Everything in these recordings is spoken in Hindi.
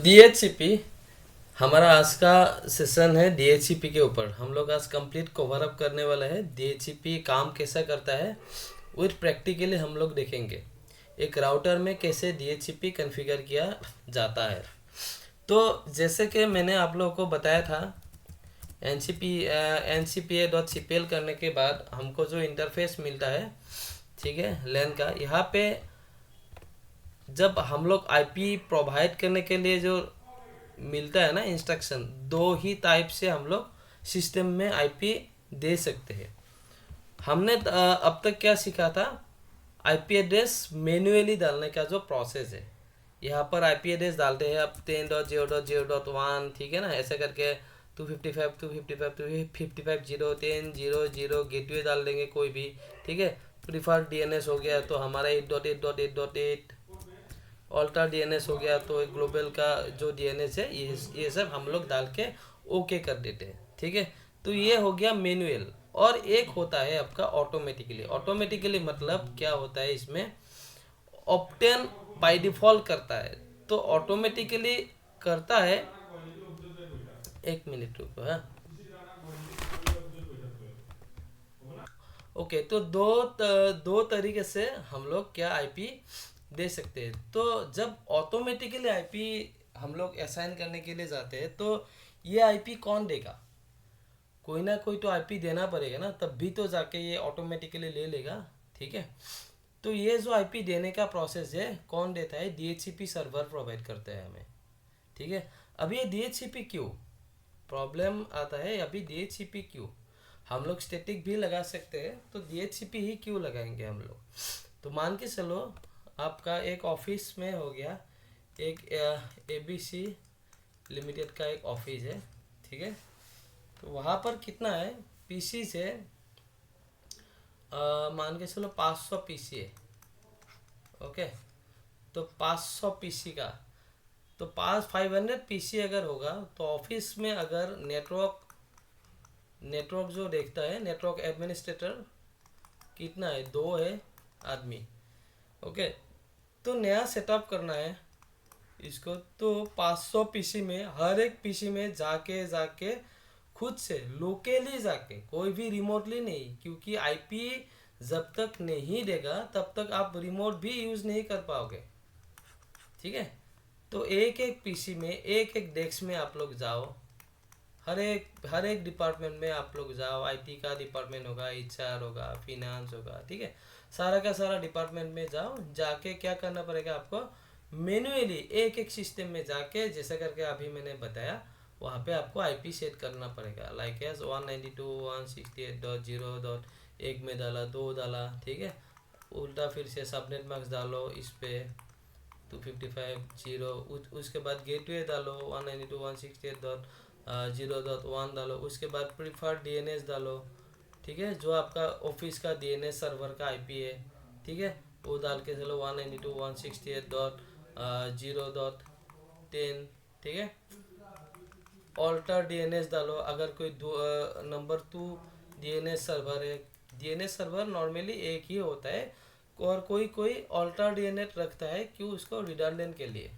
DHCP हमारा आज का सेशन है। DHCP के ऊपर हम लोग आज कंप्लीट कवर अप करने वाला है। DHCP काम कैसा करता है विथ प्रैक्टिकली हम लोग देखेंगे। एक राउटर में कैसे DHCP कॉन्फ़िगर किया जाता है। तो जैसे कि मैंने आप लोगों को बताया था, ncpa.cpl करने के बाद हमको जो इंटरफेस मिलता है, ठीक है, लैन का, यहाँ पे जब हम लोग आईपी प्रोवाइड करने के लिए जो मिलता है ना इंस्ट्रक्शन, दो ही टाइप से हम लोग सिस्टम में आईपी दे सकते हैं। हमने अब तक क्या सीखा था, आईपी एड्रेस मैन्युअली डालने का जो प्रोसेस है। यहाँ पर आईपी एड्रेस डालते हैं अब 10.0.0.1, ठीक है ना, ऐसे करके 255 गेटवे डाल देंगे कोई भी, ठीक है। प्रीफर्ड डीएनएस हो गया तो हमारा 8.8.8.8, ऑल्टर डीएनएस हो गया तो ग्लोबल का जो डीएनएस है, ये सब हम लोग डाल के ओके कर देते हैं, ठीक है। तो ये हो गया मैनुअल। और एक होता है आपका ऑटोमेटिकली। ऑटोमेटिकली मतलब क्या होता है, इसमें ऑप्टेन बाय डिफॉल्ट करता है, तो ऑटोमेटिकली करता है। एक मिनट रुको, हाँ। ओके, तो दो तरीके से हम लोग क्या आईपी दे सकते हैं। तो जब ऑटोमेटिकली आईपी हम लोग असाइन करने के लिए जाते हैं, तो ये आईपी कौन देगा? कोई ना कोई तो आईपी देना पड़ेगा ना, तब भी तो जाके ये ऑटोमेटिकली ले लेगा, ठीक है। तो ये जो आईपी देने का प्रोसेस है, कौन देता है? DHCP सर्वर प्रोवाइड करता है हमें, ठीक है। अब ये DHCP क्यों प्रॉब्लम आता है, अभी DHCP क्यों? हम लोग स्टैटिक भी लगा सकते हैं, तो DHCP ही क्यों लगाएंगे हम लोग? तो मान के चलो आपका एक ऑफिस में हो गया, एक ABC लिमिटेड का एक ऑफिस है, ठीक है। तो वहाँ पर कितना है पीसी से, मान के चलो 500 पीसी है, ओके। तो 500 पीसी का, तो 500 पीसी अगर होगा, तो ऑफिस में अगर नेटवर्क जो देखता है, नेटवर्क एडमिनिस्ट्रेटर कितना है? 2 है आदमी, ओके। तो नया सेटअप करना है इसको, तो 500 पीसी में हर एक पीसी में जाके जाके खुद से लोकली जाके, कोई भी रिमोटली नहीं, क्योंकि आईपी जब तक नहीं देगा तब तक आप रिमोट भी यूज़ नहीं कर पाओगे, ठीक है। तो एक एक पीसी में, एक एक डेस्क में आप लोग जाओ, हर एक डिपार्टमेंट में आप लोग जाओ। आईटी का डिपार्टमेंट होगा, HR होगा, फिनेंस होगा, ठीक है। सारा का सारा डिपार्टमेंट में जाओ, जाके क्या करना पड़ेगा आपको? मैन्युअली एक एक सिस्टम में जाके, जैसा करके अभी मैंने बताया, वहाँ पे आपको आईपी सेट करना पड़ेगा। लाइक एस 192.168.0.1 में डाला, 2 डाला, ठीक है। उल्टा फिर से सबनेट मार्क्स डालो इस पे 255.0, उसके बाद गेटवे डालो 192.168.0.1 डालो, उसके बाद प्रीफर्ड डीएनएस डालो, ठीक है, जो आपका ऑफिस का डीएनएस सर्वर का आईपी है, ठीक है। वो डाल के चलो 192.168.0.10, ठीक है। ऑल्टर डीएनएस डालो, अगर कोई नंबर 2 डीएनएस सर्वर है। डीएनएस सर्वर नॉर्मली एक ही होता है, और कोई कोई ऑल्टर डीएनएस रखता है, क्यों? उसको रिडंडेंट के लिए,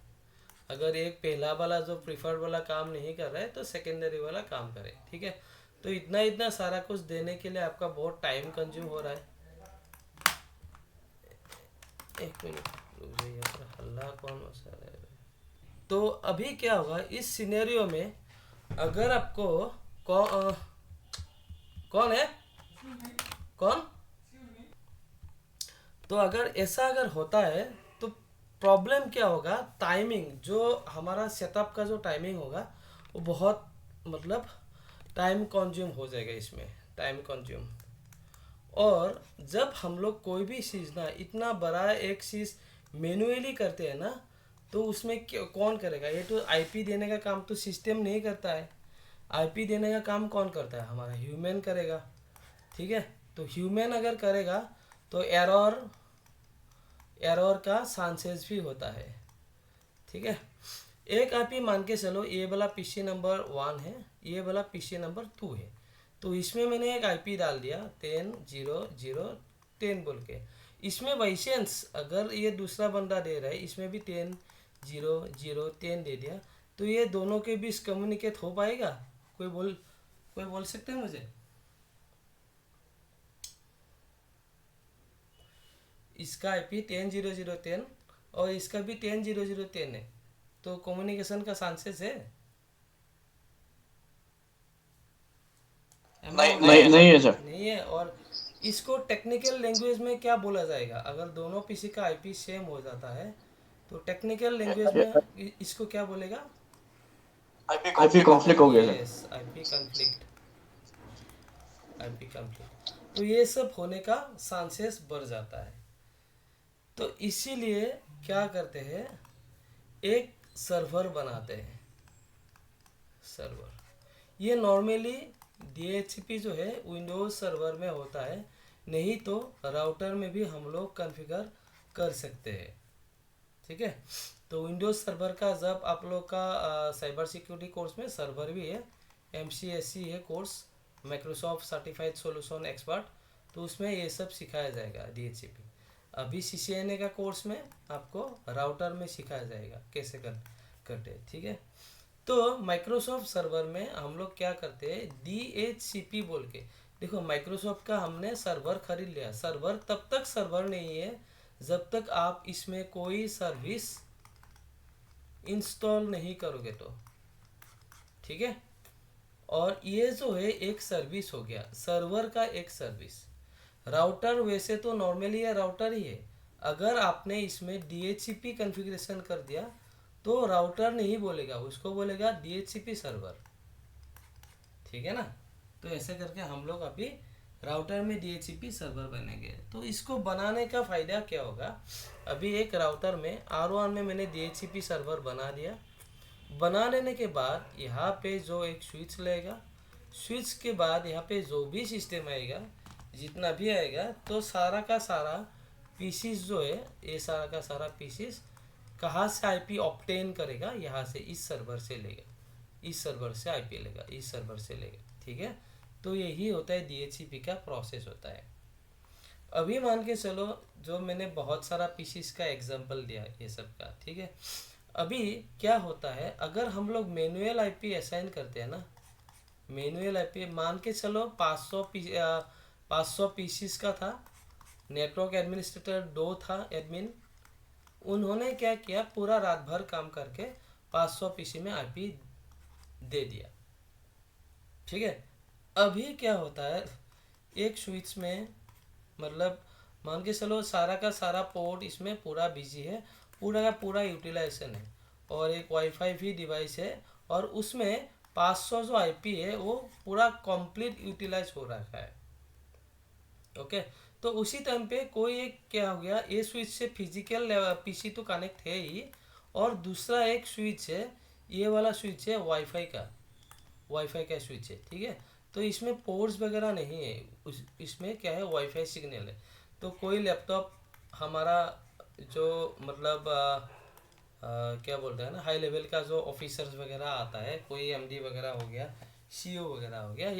अगर एक पहला वाला जो प्रीफर्ड वाला काम नहीं कर रहा है तो सेकेंडरी वाला काम करे, ठीक है। तो इतना इतना सारा कुछ देने के लिए आपका बहुत टाइम कंज्यूम हो रहा है। एक मिनट रुक जाइए, पर हल्ला कौन मचा रहा है? तो अभी क्या होगा इस सिनेरियो में, अगर आपको कौन है, कौन? तो अगर ऐसा अगर होता है, तो प्रॉब्लम क्या होगा? टाइमिंग, जो हमारा सेटअप का जो टाइमिंग होगा, वो बहुत मतलब टाइम कंज्यूम हो जाएगा इसमें, टाइम कंज्यूम। और जब हम लोग कोई भी चीज़ ना, इतना बड़ा एक चीज़ मैन्युअली करते हैं ना, तो उसमें कौन करेगा? ये तो आईपी देने का काम तो सिस्टम नहीं करता है, आईपी देने का काम कौन करता है? हमारा ह्यूमन करेगा, ठीक है। तो ह्यूमन अगर करेगा तो एरर का चांसेस भी होता है, ठीक है। एक आईपी मान के चलो, ये वाला पीसी नंबर 1 है, ये वाला पीसी नंबर 2 है। तो इसमें मैंने एक आईपी डाल दिया 10.0.0.10 बोल के। इसमें बाई चांस अगर ये दूसरा बंदा दे रहा है, इसमें भी 10 0 0 10 दे दिया, तो ये दोनों के बीच कम्युनिकेट हो पाएगा? कोई बोल सकते हैं मुझे? इसका आईपी 10 0 0 10 और इसका भी 10 0 0 10 है, तो कम्युनिकेशन का चांसेस है? नहीं है सर। नहीं है। और इसको टेक्निकल लैंग्वेज में क्या बोला जाएगा अगर दोनों पीसी का आईपी सेम हो जाता है? तो टेक्निकल लैंग्वेज में इसको क्या बोलेगा? आईपी कॉन्फ्लिक्ट हो गया sir. Yes, IP conflict. IP conflict, तो ये सब होने का चांसेस बढ़ जाता है। तो इसीलिए क्या करते हैं, एक सर्वर बनाते हैं। सर्वर ये नॉर्मली DHCP जो है विंडोज सर्वर में होता है, नहीं तो राउटर में भी हम लोग कॉन्फ़िगर कर सकते हैं। ठीक है, तो विंडोज सर्वर का जब आप लोग का साइबर सिक्योरिटी कोर्स में सर्वर भी है, MCSE है course, Microsoft certified solution expert, तो उसमें ये सब सिखाया जाएगा DHCP। अभी CCNA का कोर्स में आपको राउटर में सिखाया जाएगा कैसे करते हैं। ठीक है, तो माइक्रोसॉफ्ट सर्वर में हम लोग क्या करते हैं, DHCP बोल के। देखो माइक्रोसॉफ्ट का हमने सर्वर खरीद लिया, सर्वर तब तक सर्वर नहीं है जब तक आप इसमें कोई सर्विस इंस्टॉल नहीं करोगे तो। ठीक है, और ये जो है एक सर्विस हो गया, सर्वर का एक सर्विस। राउटर वैसे तो नॉर्मली ये राउटर ही है, अगर आपने इसमें DHCP कॉन्फ़िगरेशन कर दिया तो राउटर नहीं बोलेगा, उसको बोलेगा DHCP सर्वर। ठीक है ना, तो ऐसे करके हम लोग अभी राउटर में DHCP सर्वर बनेंगे। तो इसको बनाने का फ़ायदा क्या होगा, अभी एक राउटर में R1 में मैंने DHCP सर्वर बना दिया। बना लेने के बाद यहाँ पे जो एक स्विच लेगा, स्विच के बाद यहाँ पे जो भी सिस्टम आएगा, जितना भी आएगा, तो सारा का सारा पीसीस जो है, ये सारा का सारा पीसीस कहाँ से आईपी ऑब्टेन करेगा, यहाँ से इस सर्वर से लेगा, इस सर्वर से आईपी लेगा, इस सर्वर से लेगा। ठीक है, तो यही होता है DHCP का प्रोसेस होता है। अभी मान के चलो जो मैंने बहुत सारा पीसीस का एग्जांपल दिया ये सब का। ठीक है, अभी क्या होता है, अगर हम लोग मैनुअल आईपी असाइन करते हैं ना, मैनुअल आईपी मान के चलो 500 पीसीस का था, नेटवर्क एडमिनिस्ट्रेटर 2 था एडमिन, उन्होंने क्या किया, पूरा रात भर काम करके 500 पीसी में आईपी दे दिया। ठीक है, अभी क्या होता है, एक स्विच में मतलब मान के चलो सारा का सारा पोर्ट इसमें पूरा बिजी है, पूरा का पूरा यूटिलाइजेशन है, और एक वाईफाई भी डिवाइस है, और उसमें 500 जो आईपी है वो पूरा कंप्लीट यूटिलाइज हो रखा है। ओके, तो उसी टाइम पे कोई एक क्या हो गया, ये स्विच से फिजिकल पीसी तो कनेक्ट है ही, और दूसरा एक स्विच है, ये वाला स्विच है वाईफाई का स्विच है। ठीक है, तो इसमें पोर्ट्स वगैरह नहीं है, इसमें क्या है, वाईफाई सिग्नल है। तो कोई लैपटॉप हमारा जो मतलब क्या बोलते हैं ना, हाई लेवल का जो ऑफिसर्स वगैरह आता है, कोई MD वगैरह हो गया, CEO वगैरह हो गया,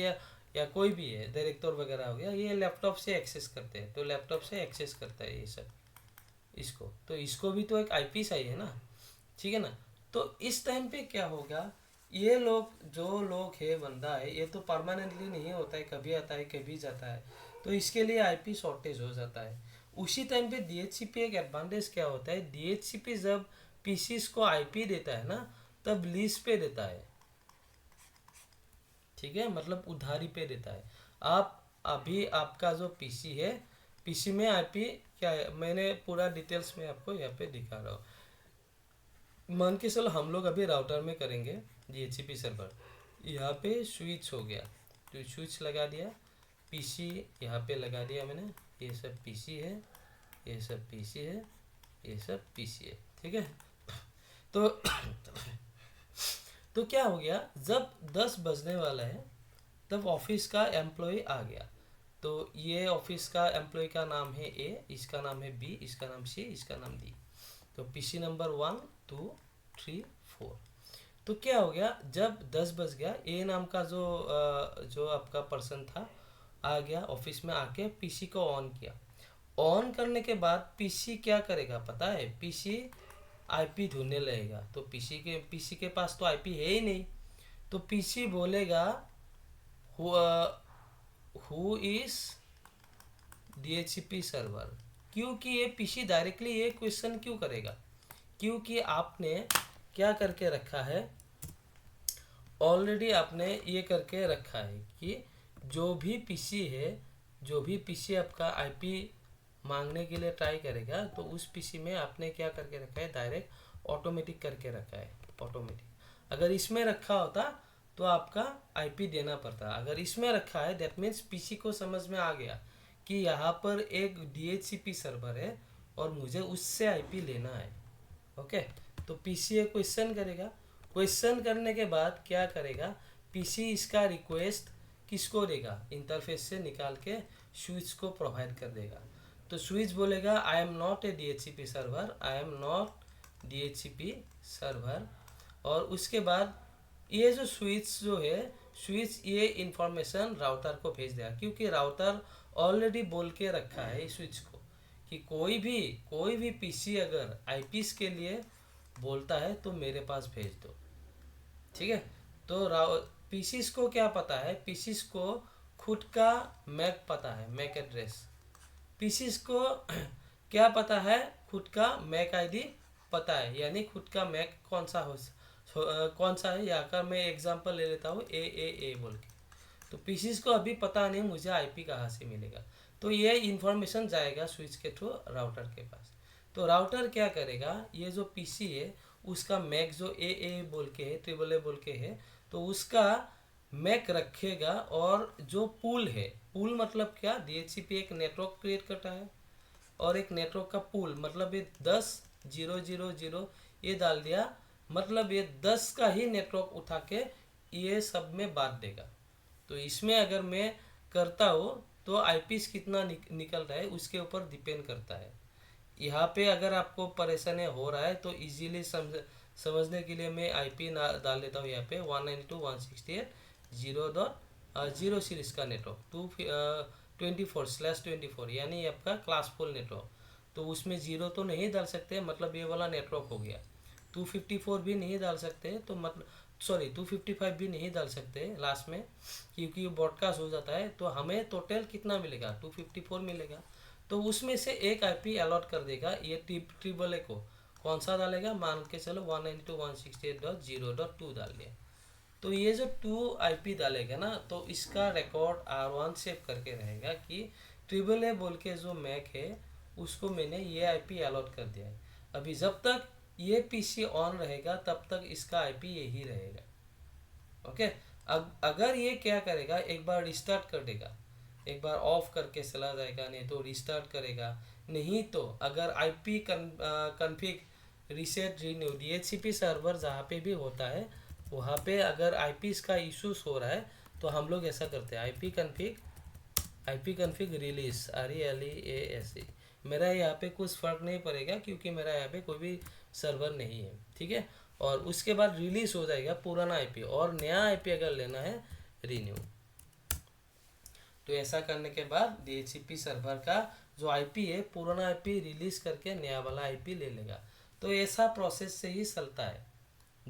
या कोई भी है डायरेक्टर वगैरह हो गया, ये लैपटॉप से एक्सेस करते हैं, तो लैपटॉप से एक्सेस करता है ये सब इसको, तो इसको भी तो एक आईपी चाहिए है ना। ठीक है ना, तो इस टाइम पे क्या होगा, ये लोग जो लोग है बंदा है, ये तो परमानेंटली नहीं होता है, कभी आता है कभी जाता है, तो इसके लिए आईपी शॉर्टेज हो जाता है। उसी टाइम पे DHCP एक एडवांटेज क्या होता है, DHCP जब पीसीस को आईपी देता है ना, तब लीज पे देता है। ठीक है, मतलब उधारी पे देता है। आप अभी आपका जो पीसी है, पीसी में आईपी क्या है, मैंने पूरा डिटेल्स में आपको यहाँ पे दिखा रहा हूँ। मान के चलो हम लोग अभी राउटर में करेंगे DHCP सर्वर, यहाँ पे स्विच हो गया, तो स्विच लगा दिया, पीसी यहाँ पे लगा दिया मैंने, ये सब पीसी है, ये सब पीसी है, ये सब पीसी है। ठीक है, तो तो क्या हो गया, जब 10 बजने वाला है तब ऑफिस का एम्प्लॉय आ गया, तो ये ऑफिस का एम्प्लॉय का नाम है A, इसका नाम है B, इसका नाम C, इसका नाम D। तो पीसी नंबर 1 2 3 4। तो क्या हो गया, जब 10 बज गया, A नाम का जो आपका पर्सन था आ गया ऑफिस में, आके पीसी को ऑन किया। ऑन करने के बाद पीसी क्या करेगा पता है, पीसी आईपी ढूंढने लगेगा। तो पीसी के पास तो आईपी है ही नहीं, तो पीसी बोलेगा हु इज DHCP सर्वर। क्योंकि ये पीसी डायरेक्टली ये क्वेश्चन क्यों करेगा, क्योंकि आपने क्या करके रखा है, ऑलरेडी आपने ये करके रखा है कि जो भी पीसी है, जो भी पीसी आपका आईपी मांगने के लिए ट्राई करेगा, तो उस पीसी में आपने क्या करके रखा है, डायरेक्ट ऑटोमेटिक करके रखा है, ऑटोमेटिक। अगर इसमें रखा होता तो आपका आईपी देना पड़ता। अगर इसमें रखा है दैट मीन्स पीसी को समझ में आ गया कि यहाँ पर एक DHCP सर्वर है और मुझे उससे आईपी लेना है। ओके, तो पीसी एक क्वेश्चन करेगा, क्वेश्चन करने के बाद क्या करेगा, पीसी इसका रिक्वेस्ट किसको देगा, इंटरफेस से निकाल के स्विच को प्रोवाइड कर देगा। तो स्विच बोलेगा I am not a DHCP server, I am not DHCP server. और उसके बाद ये जो स्विच जो है, स्विच ये इंफॉर्मेशन राउटर को भेज देगा, क्योंकि राउटर ऑलरेडी बोल के रखा है स्विच को कि कोई भी पीसी अगर आईपीस के लिए बोलता है तो मेरे पास भेज दो। ठीक है, तो पीसीस को क्या पता है, पीसीस को खुद का मैक पता है, मैक एड्रेस। पीसीस को क्या पता है, खुद का मैक आईडी पता है, यानी खुद का मैक कौन सा है। यहाँ का मैं एग्जांपल ले लेता हूँ ए बोल के। तो पीसीस को अभी पता नहीं मुझे आईपी कहाँ से मिलेगा, तो ये इन्फॉर्मेशन जाएगा स्विच के थ्रू राउटर के पास। तो राउटर क्या करेगा, ये जो पीसी है उसका मैक जो ए बोल के है, ट्रिपल ए बोल के है, तो उसका मैक रखेगा। और जो पूल है, पूल मतलब क्या, DHCP एक नेटवर्क क्रिएट करता है और एक नेटवर्क का पूल मतलब ये 10,000 ये डाल दिया, मतलब ये 10 का ही नेटवर्क उठा के ये सब में बांट देगा। तो इसमें अगर मैं करता हूँ तो आईपीस कितना निकल रहा है उसके ऊपर डिपेंड करता है। यहाँ पे अगर आपको परेशानी हो रहा है तो इजीली समझने के लिए मैं आईपी डाल देता हूँ यहाँ पे 192.168.0.0 सीरीज का नेटवर्क 224/24, यानी आपका क्लासफुल नेटवर्क। तो उसमें जीरो तो नहीं डाल सकते, मतलब ये वाला नेटवर्क हो गया। 254 भी नहीं डाल सकते, तो मतलब सॉरी 255 भी नहीं डाल सकते लास्ट में, क्योंकि ये ब्रॉडकास्ट हो जाता है। तो हमें टोटल कितना मिलेगा, 254 मिलेगा। तो उसमें से एक आईपी अलॉट कर देगा, ये ट्रिपल ए को कौन सा डालेगा, मान के चलो 192.168.0.2 डाल दिया। तो ये जो 2 आईपी डालेगा ना, तो इसका रिकॉर्ड R1 सेव करके रहेगा कि ट्रिपल ए बोल के जो मैक है उसको मैंने ये आईपी अलॉट कर दिया है। अभी जब तक ये पीसी ऑन रहेगा तब तक इसका आईपी यही रहेगा। ओके, अगर ये क्या करेगा, एक बार रिस्टार्ट कर देगा, एक बार ऑफ करके चला जाएगा, नहीं तो रिस्टार्ट करेगा, नहीं तो अगर IP config reset renew DHCP server जहाँ पे भी होता है वहाँ पे अगर आईपीस का इशूज हो रहा है तो हम लोग ऐसा करते हैं, आईपी कन्फिग रिलीज RELEASE। मेरा यहाँ पे कुछ फर्क नहीं पड़ेगा क्योंकि मेरा यहाँ पे कोई भी सर्वर नहीं है। ठीक है, और उसके बाद रिलीज हो जाएगा पुराना आईपी, और नया आईपी अगर लेना है रिन्यू। तो ऐसा करने के बाद DHCP सर्वर का जो आईपी है पुराना आईपी रिलीज करके नया वाला आईपी ले लेगा। तो ऐसा प्रोसेस से ही चलता है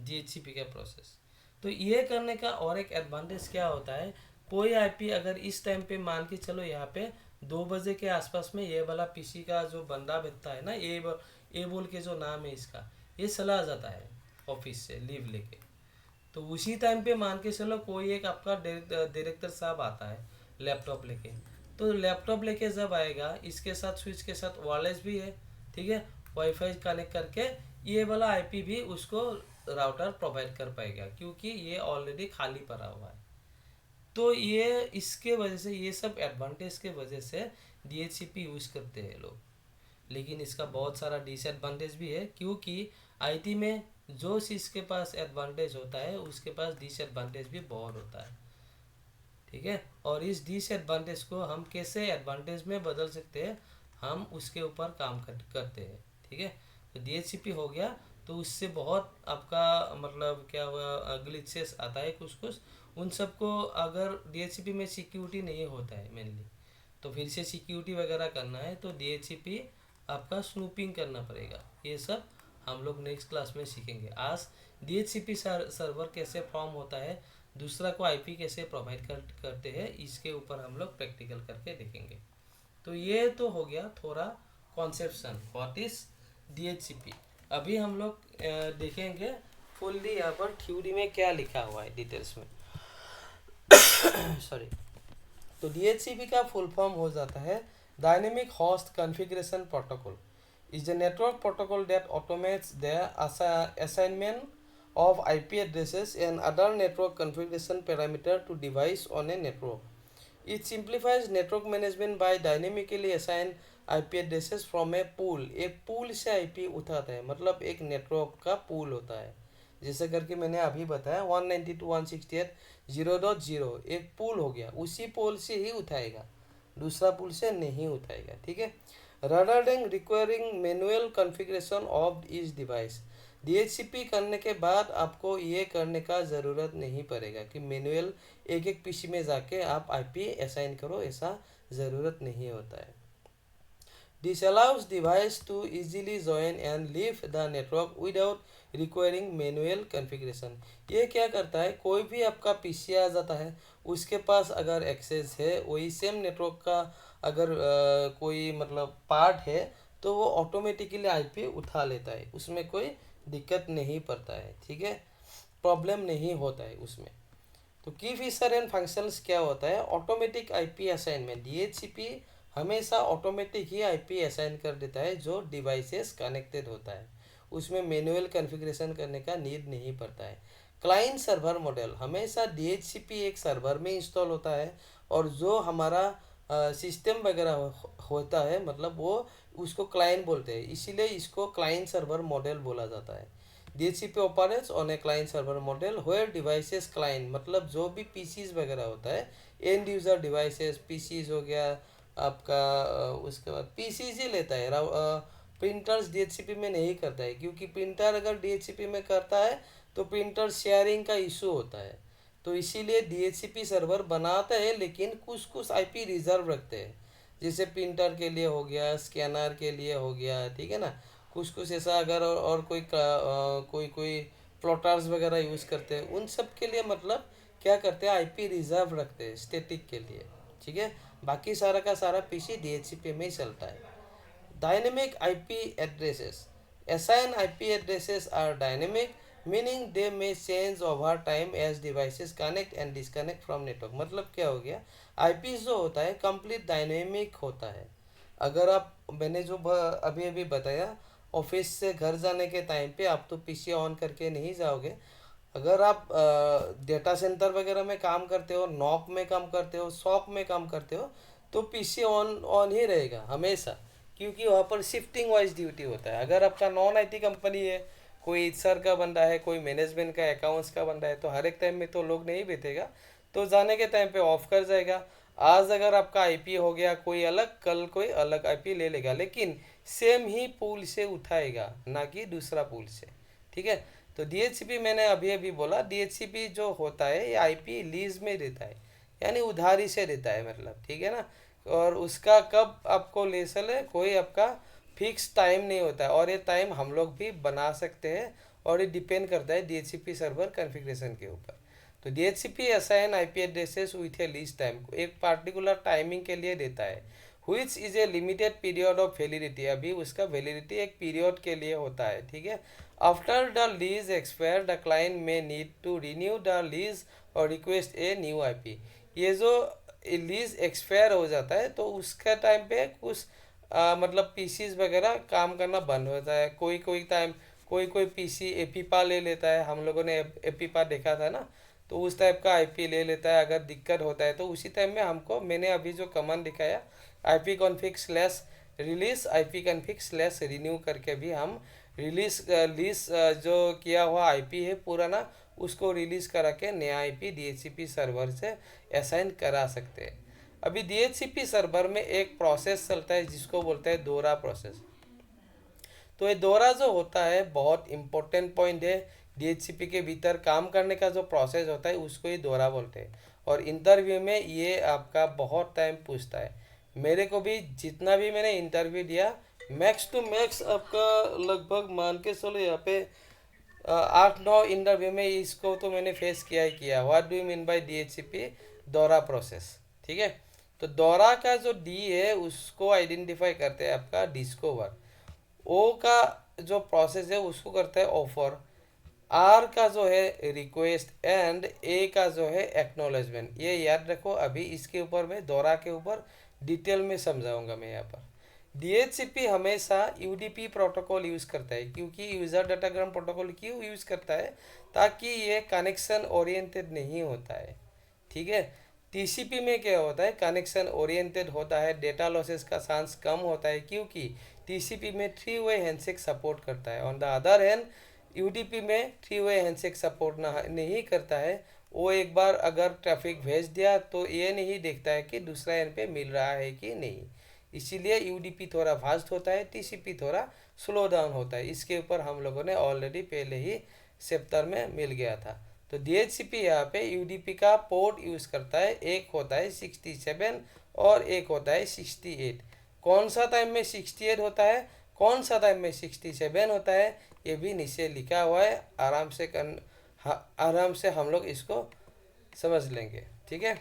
DHCP का प्रोसेस। तो ये करने का और एक एडवांटेज क्या होता है, कोई आईपी अगर इस टाइम पे मान के चलो यहाँ पे 2 बजे के आसपास में ये वाला पीसी का जो बंदा बैठता है ना, ए बोल के जो नाम है इसका, ये चला जाता है ऑफिस से लीव लेके। तो उसी टाइम पे मान के चलो कोई एक आपका डायरेक्टर साहब आता है लैपटॉप लेके, तो लैपटॉप लेके जब आएगा इसके साथ स्विच के साथ वायरलेस भी है, ठीक है, वाईफाई कनेक्ट करके ये वाला आईपी भी उसको राउटर प्रोवाइड कर पाएगा, क्योंकि ये ऑलरेडी खाली पड़ा हुआ है। तो ये इसके वजह से, ये सब एडवांटेज के वजह से DHCP यूज़ करते हैं लोग। लेकिन इसका बहुत सारा डिसएडवांटेज भी है, क्योंकि आईटी में जो चीज़ के पास एडवांटेज होता है उसके पास डिसएडवांटेज भी बहुत होता है। ठीक है, और इस डिसएडवांटेज को हम कैसे एडवांटेज में बदल सकते हैं, हम उसके ऊपर काम करते हैं। ठीक है, तो DHCP हो गया, तो उससे बहुत आपका मतलब क्या हुआ, ग्लिचेस आता है कुछ, उन सबको अगर DHCP में सिक्योरिटी नहीं होता है मेनली, तो फिर से सिक्योरिटी वगैरह करना है तो DHCP आपका स्नूपिंग करना पड़ेगा। ये सब हम लोग नेक्स्ट क्लास में सीखेंगे। आज DHCP सर्वर कैसे फॉर्म होता है, दूसरा को IP कैसे प्रोवाइड करते हैं, इसके ऊपर हम लोग प्रैक्टिकल करके देखेंगे। तो ये तो हो गया थोड़ा कॉन्सेप्शन व्हाट इज DHCP। अभी हम लोग देखेंगे फुल्ली यहाँ पर थ्योरी में क्या लिखा हुआ है डिटेल्स में। सॉरी। तो DHCP का फुल फॉर्म हो जाता है dynamic host configuration protocol is a network protocol that automates the assignment of IP addresses and other network configuration parameter to device on a network. It simplifies network management by dynamically assign IP addresses from a pool. एक pool से IP उठाता है, मतलब एक नेटवर्क का pool होता है। जैसे करके मैंने अभी बताया 192.168.0.0 एक pool हो गया, उसी pool से ही उठाएगा, दूसरा pool से नहीं उठाएगा। ठीक है। rather than requiring manual configuration of each device, DHCP करने के बाद आपको ये करने का ज़रूरत नहीं पड़ेगा कि मैनुअल एक एक पीसी में जाके आप IP असाइन करो, ऐसा ज़रूरत नहीं होता है। This allows device to easily join and leave the network without requiring manual configuration. ये क्या करता है, कोई भी आपका पीसी आ जाता है, उसके पास अगर एक्सेस है वही सेम नेटवर्क का अगर कोई मतलब पार्ट है तो वो ऑटोमेटिकली IP उठा लेता है, उसमें कोई दिक्कत नहीं पड़ता है। ठीक है, प्रॉब्लम नहीं होता है उसमें। तो की फीचर एंड फंक्शंस क्या होता है, ऑटोमेटिक IP असाइनमेंट। DHCP हमेशा ऑटोमेटिक ही IP असाइन कर देता है जो डिवाइसेस कनेक्टेड होता है, उसमें मैनुअल कॉन्फ़िगरेशन करने का नीड नहीं पड़ता है। क्लाइंट सर्वर मॉडल, हमेशा DHCP एक सर्वर में इंस्टॉल होता है और जो हमारा सिस्टम वगैरह होता है, मतलब वो उसको क्लाइंट बोलते हैं, इसीलिए इसको क्लाइंट सर्वर मॉडल बोला जाता है। DHCP operates on a client server model where devices client, मतलब जो भी पीसीज वगैरह होता है, एंड यूज़र डिवाइसेस, पीसीज हो गया आपका, उसके बाद पीसीज ही लेता है। प्रिंटर्स DHCP में नहीं करता है, क्योंकि प्रिंटर अगर DHCP में करता है तो प्रिंटर शेयरिंग का इशू होता है। तो इसीलिए DHCP सर्वर बनाता है, लेकिन कुछ कुछ IP रिजर्व रखते हैं, जैसे प्रिंटर के लिए हो गया, स्कैनर के लिए हो गया, ठीक है ना। कुछ कुछ ऐसा अगर और कोई प्लॉटर्स वगैरह यूज़ करते हैं, उन सब के लिए मतलब क्या करते हैं, IP रिजर्व रखते हैं स्टैटिक के लिए। ठीक है, बाकी सारा का सारा पीसी DHCP में ही चलता है। Dynamic IP addresses. Assign IP addresses are dynamic, meaning they may change over time as devices connect and disconnect from network. मतलब क्या हो गया, IP जो होता है कंप्लीट डायनेमिक होता है। अगर आप, मैंने जो अभी अभी बताया, ऑफिस से घर जाने के टाइम पे आप तो पीसी ऑन करके नहीं जाओगे। अगर आप डेटा सेंटर वगैरह में काम करते हो, नॉक में काम करते हो, शॉप में काम करते हो, तो पीसी ऑन ऑन ही रहेगा हमेशा, क्योंकि वहाँ पर शिफ्टिंग वाइज ड्यूटी होता है। अगर आपका नॉन IT कंपनी है, कोई HR का बंदा है, कोई मैनेजमेंट का, अकाउंट्स का बंदा है, तो हर एक टाइम में तो लोग नहीं बैठेगा, तो जाने के टाइम पे ऑफ कर जाएगा। आज अगर आपका IP हो गया कोई अलग, कल कोई अलग IP ले लेगा, लेकिन सेम ही पूल से उठाएगा, ना कि दूसरा पूल से। ठीक है, तो DHCP मैंने अभी अभी बोला, DHCP जो होता है ये IP लीज में देता है, यानी उधारी से देता है, मतलब ठीक है ना। और उसका कब आपको ले चले, कोई आपका फिक्स टाइम नहीं होता है, और ये टाइम हम लोग भी बना सकते हैं, और ये डिपेंड करता है DHCP सर्वर कॉन्फ़िगरेशन के ऊपर। तो DHCP assign IP addresses with A lease time, एक पार्टिकुलर टाइमिंग के लिए देता है, which is a limited period of validity, अभी उसका वैलिडिटी एक पीरियड के लिए होता है। ठीक है, after the lease expire the client में need to renew the lease और रिक्वेस्ट ए न्यू IP। ये जो लीज एक्सपायर हो जाता है तो उसका टाइम पे कुछ मतलब पीसीज वगैरह काम करना बंद होता है। कोई कोई टाइम कोई पीसी एपीपा ले लेता है, हम लोगों ने एपीपा देखा था ना, तो उस टाइप का IP ले लेता है। अगर दिक्कत होता है तो उसी टाइम में हमको, मैंने अभी जो कमांड दिखाया IP config slash release, IP config slash renew करके भी हम लीज जो किया हुआ IP है पुराना, उसको रिलीज करा के नया IP DHCP सर्वर से असाइन करा सकते हैं। अभी DHCP सर्वर में एक प्रोसेस चलता है जिसको बोलते हैं दोहरा प्रोसेस। तो ये दोहरा जो होता है बहुत इंपॉर्टेंट पॉइंट है, DHCP के भीतर काम करने का जो प्रोसेस होता है उसको ही दोहरा बोलते हैं, और इंटरव्यू में ये आपका बहुत टाइम पूछता है। मेरे को भी जितना भी मैंने इंटरव्यू दिया, मैक्स टू मैक्स आपका लगभग मान के चलो यहाँ पे 8-9 इंटरव्यू में इसको तो मैंने फेस किया ही किया। What do you mean by DHCP? दौरा प्रोसेस, ठीक है। तो दौरा का जो डी है उसको आइडेंटिफाई करते हैं आपका डिस्कवर, ओ का जो प्रोसेस है उसको करता है ऑफर, आर का जो है रिक्वेस्ट, एंड ए का जो है एक्नॉलेजमेंट। ये याद रखो, अभी इसके ऊपर मैं दौरा के ऊपर डिटेल में समझाऊंगा मैं यहाँ पर। DHCP हमेशा UDP प्रोटोकॉल यूज़ करता है, क्योंकि यूज़र डाटाग्राम प्रोटोकॉल क्यों यूज़ करता है, ताकि ये कनेक्शन ओरिएंटेड नहीं होता है, ठीक है। TCP में क्या होता है, कनेक्शन ओरिएंटेड होता है, डेटा लॉसेस का चांस कम होता है, क्योंकि TCP में 3 वे हैंडशेक सपोर्ट करता है। On the other hand UDP में 3 वे हैंडशेक सपोर्ट नहीं करता है। वो एक बार अगर ट्रैफिक भेज दिया तो ये नहीं देखता है कि दूसरा एंड पे मिल रहा है कि नहीं। इसीलिए UDP थोड़ा फास्ट होता है, TCP थोड़ा स्लो डाउन होता है। इसके ऊपर हम लोगों ने ऑलरेडी पहले ही चैप्टर में मिल गया था। तो DHCP यहाँ पे UDP का पोर्ट यूज़ करता है, एक होता है 67 और एक होता है 68। कौन सा टाइम में 68 होता है, कौन सा टाइम में 67 होता है, ये भी नीचे लिखा हुआ है। आराम से हम लोग इसको समझ लेंगे, ठीक है।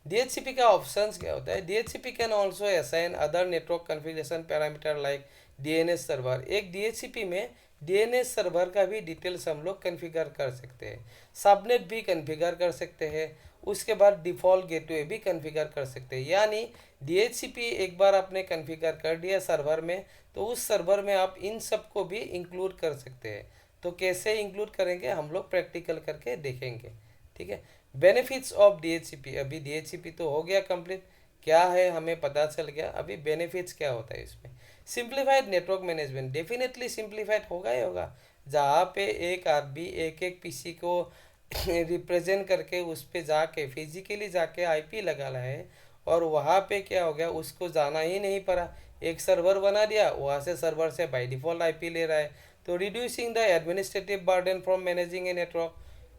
DHCP का ऑप्शंस क्या होता है, DHCP can also assign other network configuration parameter like DNS server. एक DHCP में DNS सर्वर का भी डिटेल्स हम लोग कॉन्फ़िगर कर सकते हैं, सबनेट भी कॉन्फ़िगर कर सकते हैं, उसके बाद डिफ़ॉल्ट गेटवे भी कॉन्फ़िगर कर सकते हैं। यानी DHCP एक बार आपने कॉन्फ़िगर कर दिया सर्वर में, तो उस सर्वर में आप इन सब को भी इंक्लूड कर सकते हैं। तो कैसे इंक्लूड करेंगे हम लोग प्रैक्टिकल करके देखेंगे, ठीक है। बेनिफिट्स ऑफ DHCP, अभी DHCP तो हो गया कंप्लीट, क्या है हमें पता चल गया। अभी बेनिफिट्स क्या होता है इसमें, simplified network management, definitely simplified होगा ही होगा। जहाँ पे एक आदमी एक एक पीसी को रिप्रेजेंट करके उस पे जाके फिजिकली जाके IP लगा रहा है, और वहाँ पे क्या हो गया, उसको जाना ही नहीं पड़ा, एक सर्वर बना दिया, वहाँ से सर्वर से बाय डिफ़ॉल्ट IP ले रहा है। तो reducing the administrative burden from managing a network,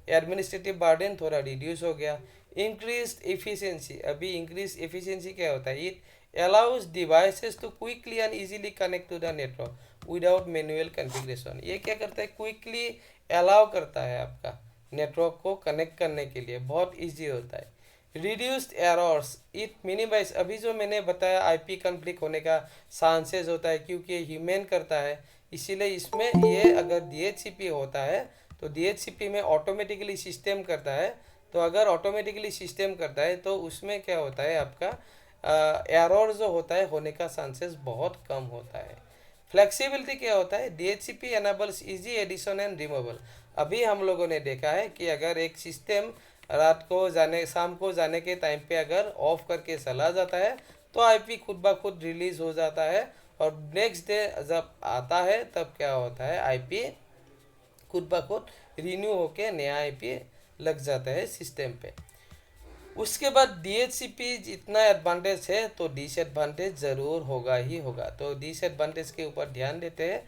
administrative burden थोड़ा रिड्यूस हो गया। इंक्रीज एफिशिएंसी, अभी इंक्रीज एफिशिएंसी क्या होता है, it allows devices to quickly and easily connect to the network without manual configuration. ये क्या करता है, क्विकली अलाउ करता है आपका नेटवर्क को कनेक्ट करने के लिए, बहुत इजी होता है। रिड्यूस्ड एरर्स, इट मिनिमाइज, अभी जो मैंने बताया IP कॉन्फ्लिक्ट होने का चांसेस होता है, क्योंकि ह्यूमन करता है, इसीलिए इसमें ये अगर DHCP होता है तो DHCP में ऑटोमेटिकली सिस्टम करता है। तो अगर ऑटोमेटिकली सिस्टम करता है तो उसमें क्या होता है, आपका एरर जो होता है होने का चांसेस बहुत कम होता है। फ्लेक्सिबिलिटी क्या होता है, DHCP enables easy addition and removal. अभी हम लोगों ने देखा है कि अगर एक सिस्टम रात को जाने शाम को जाने के टाइम पे अगर ऑफ करके चला जाता है तो IP खुद ब खुद रिलीज हो जाता है, और नेक्स्ट डे जब आता है तब क्या होता है, IP खुद ब खुद रिन्यू होके नया IP लग जाता है सिस्टम पे। उसके बाद DHCP जितना एडवांटेज है तो डिसएडवांटेज ज़रूर होगा ही होगा। तो डिसएडवांटेज के ऊपर ध्यान देते हैं।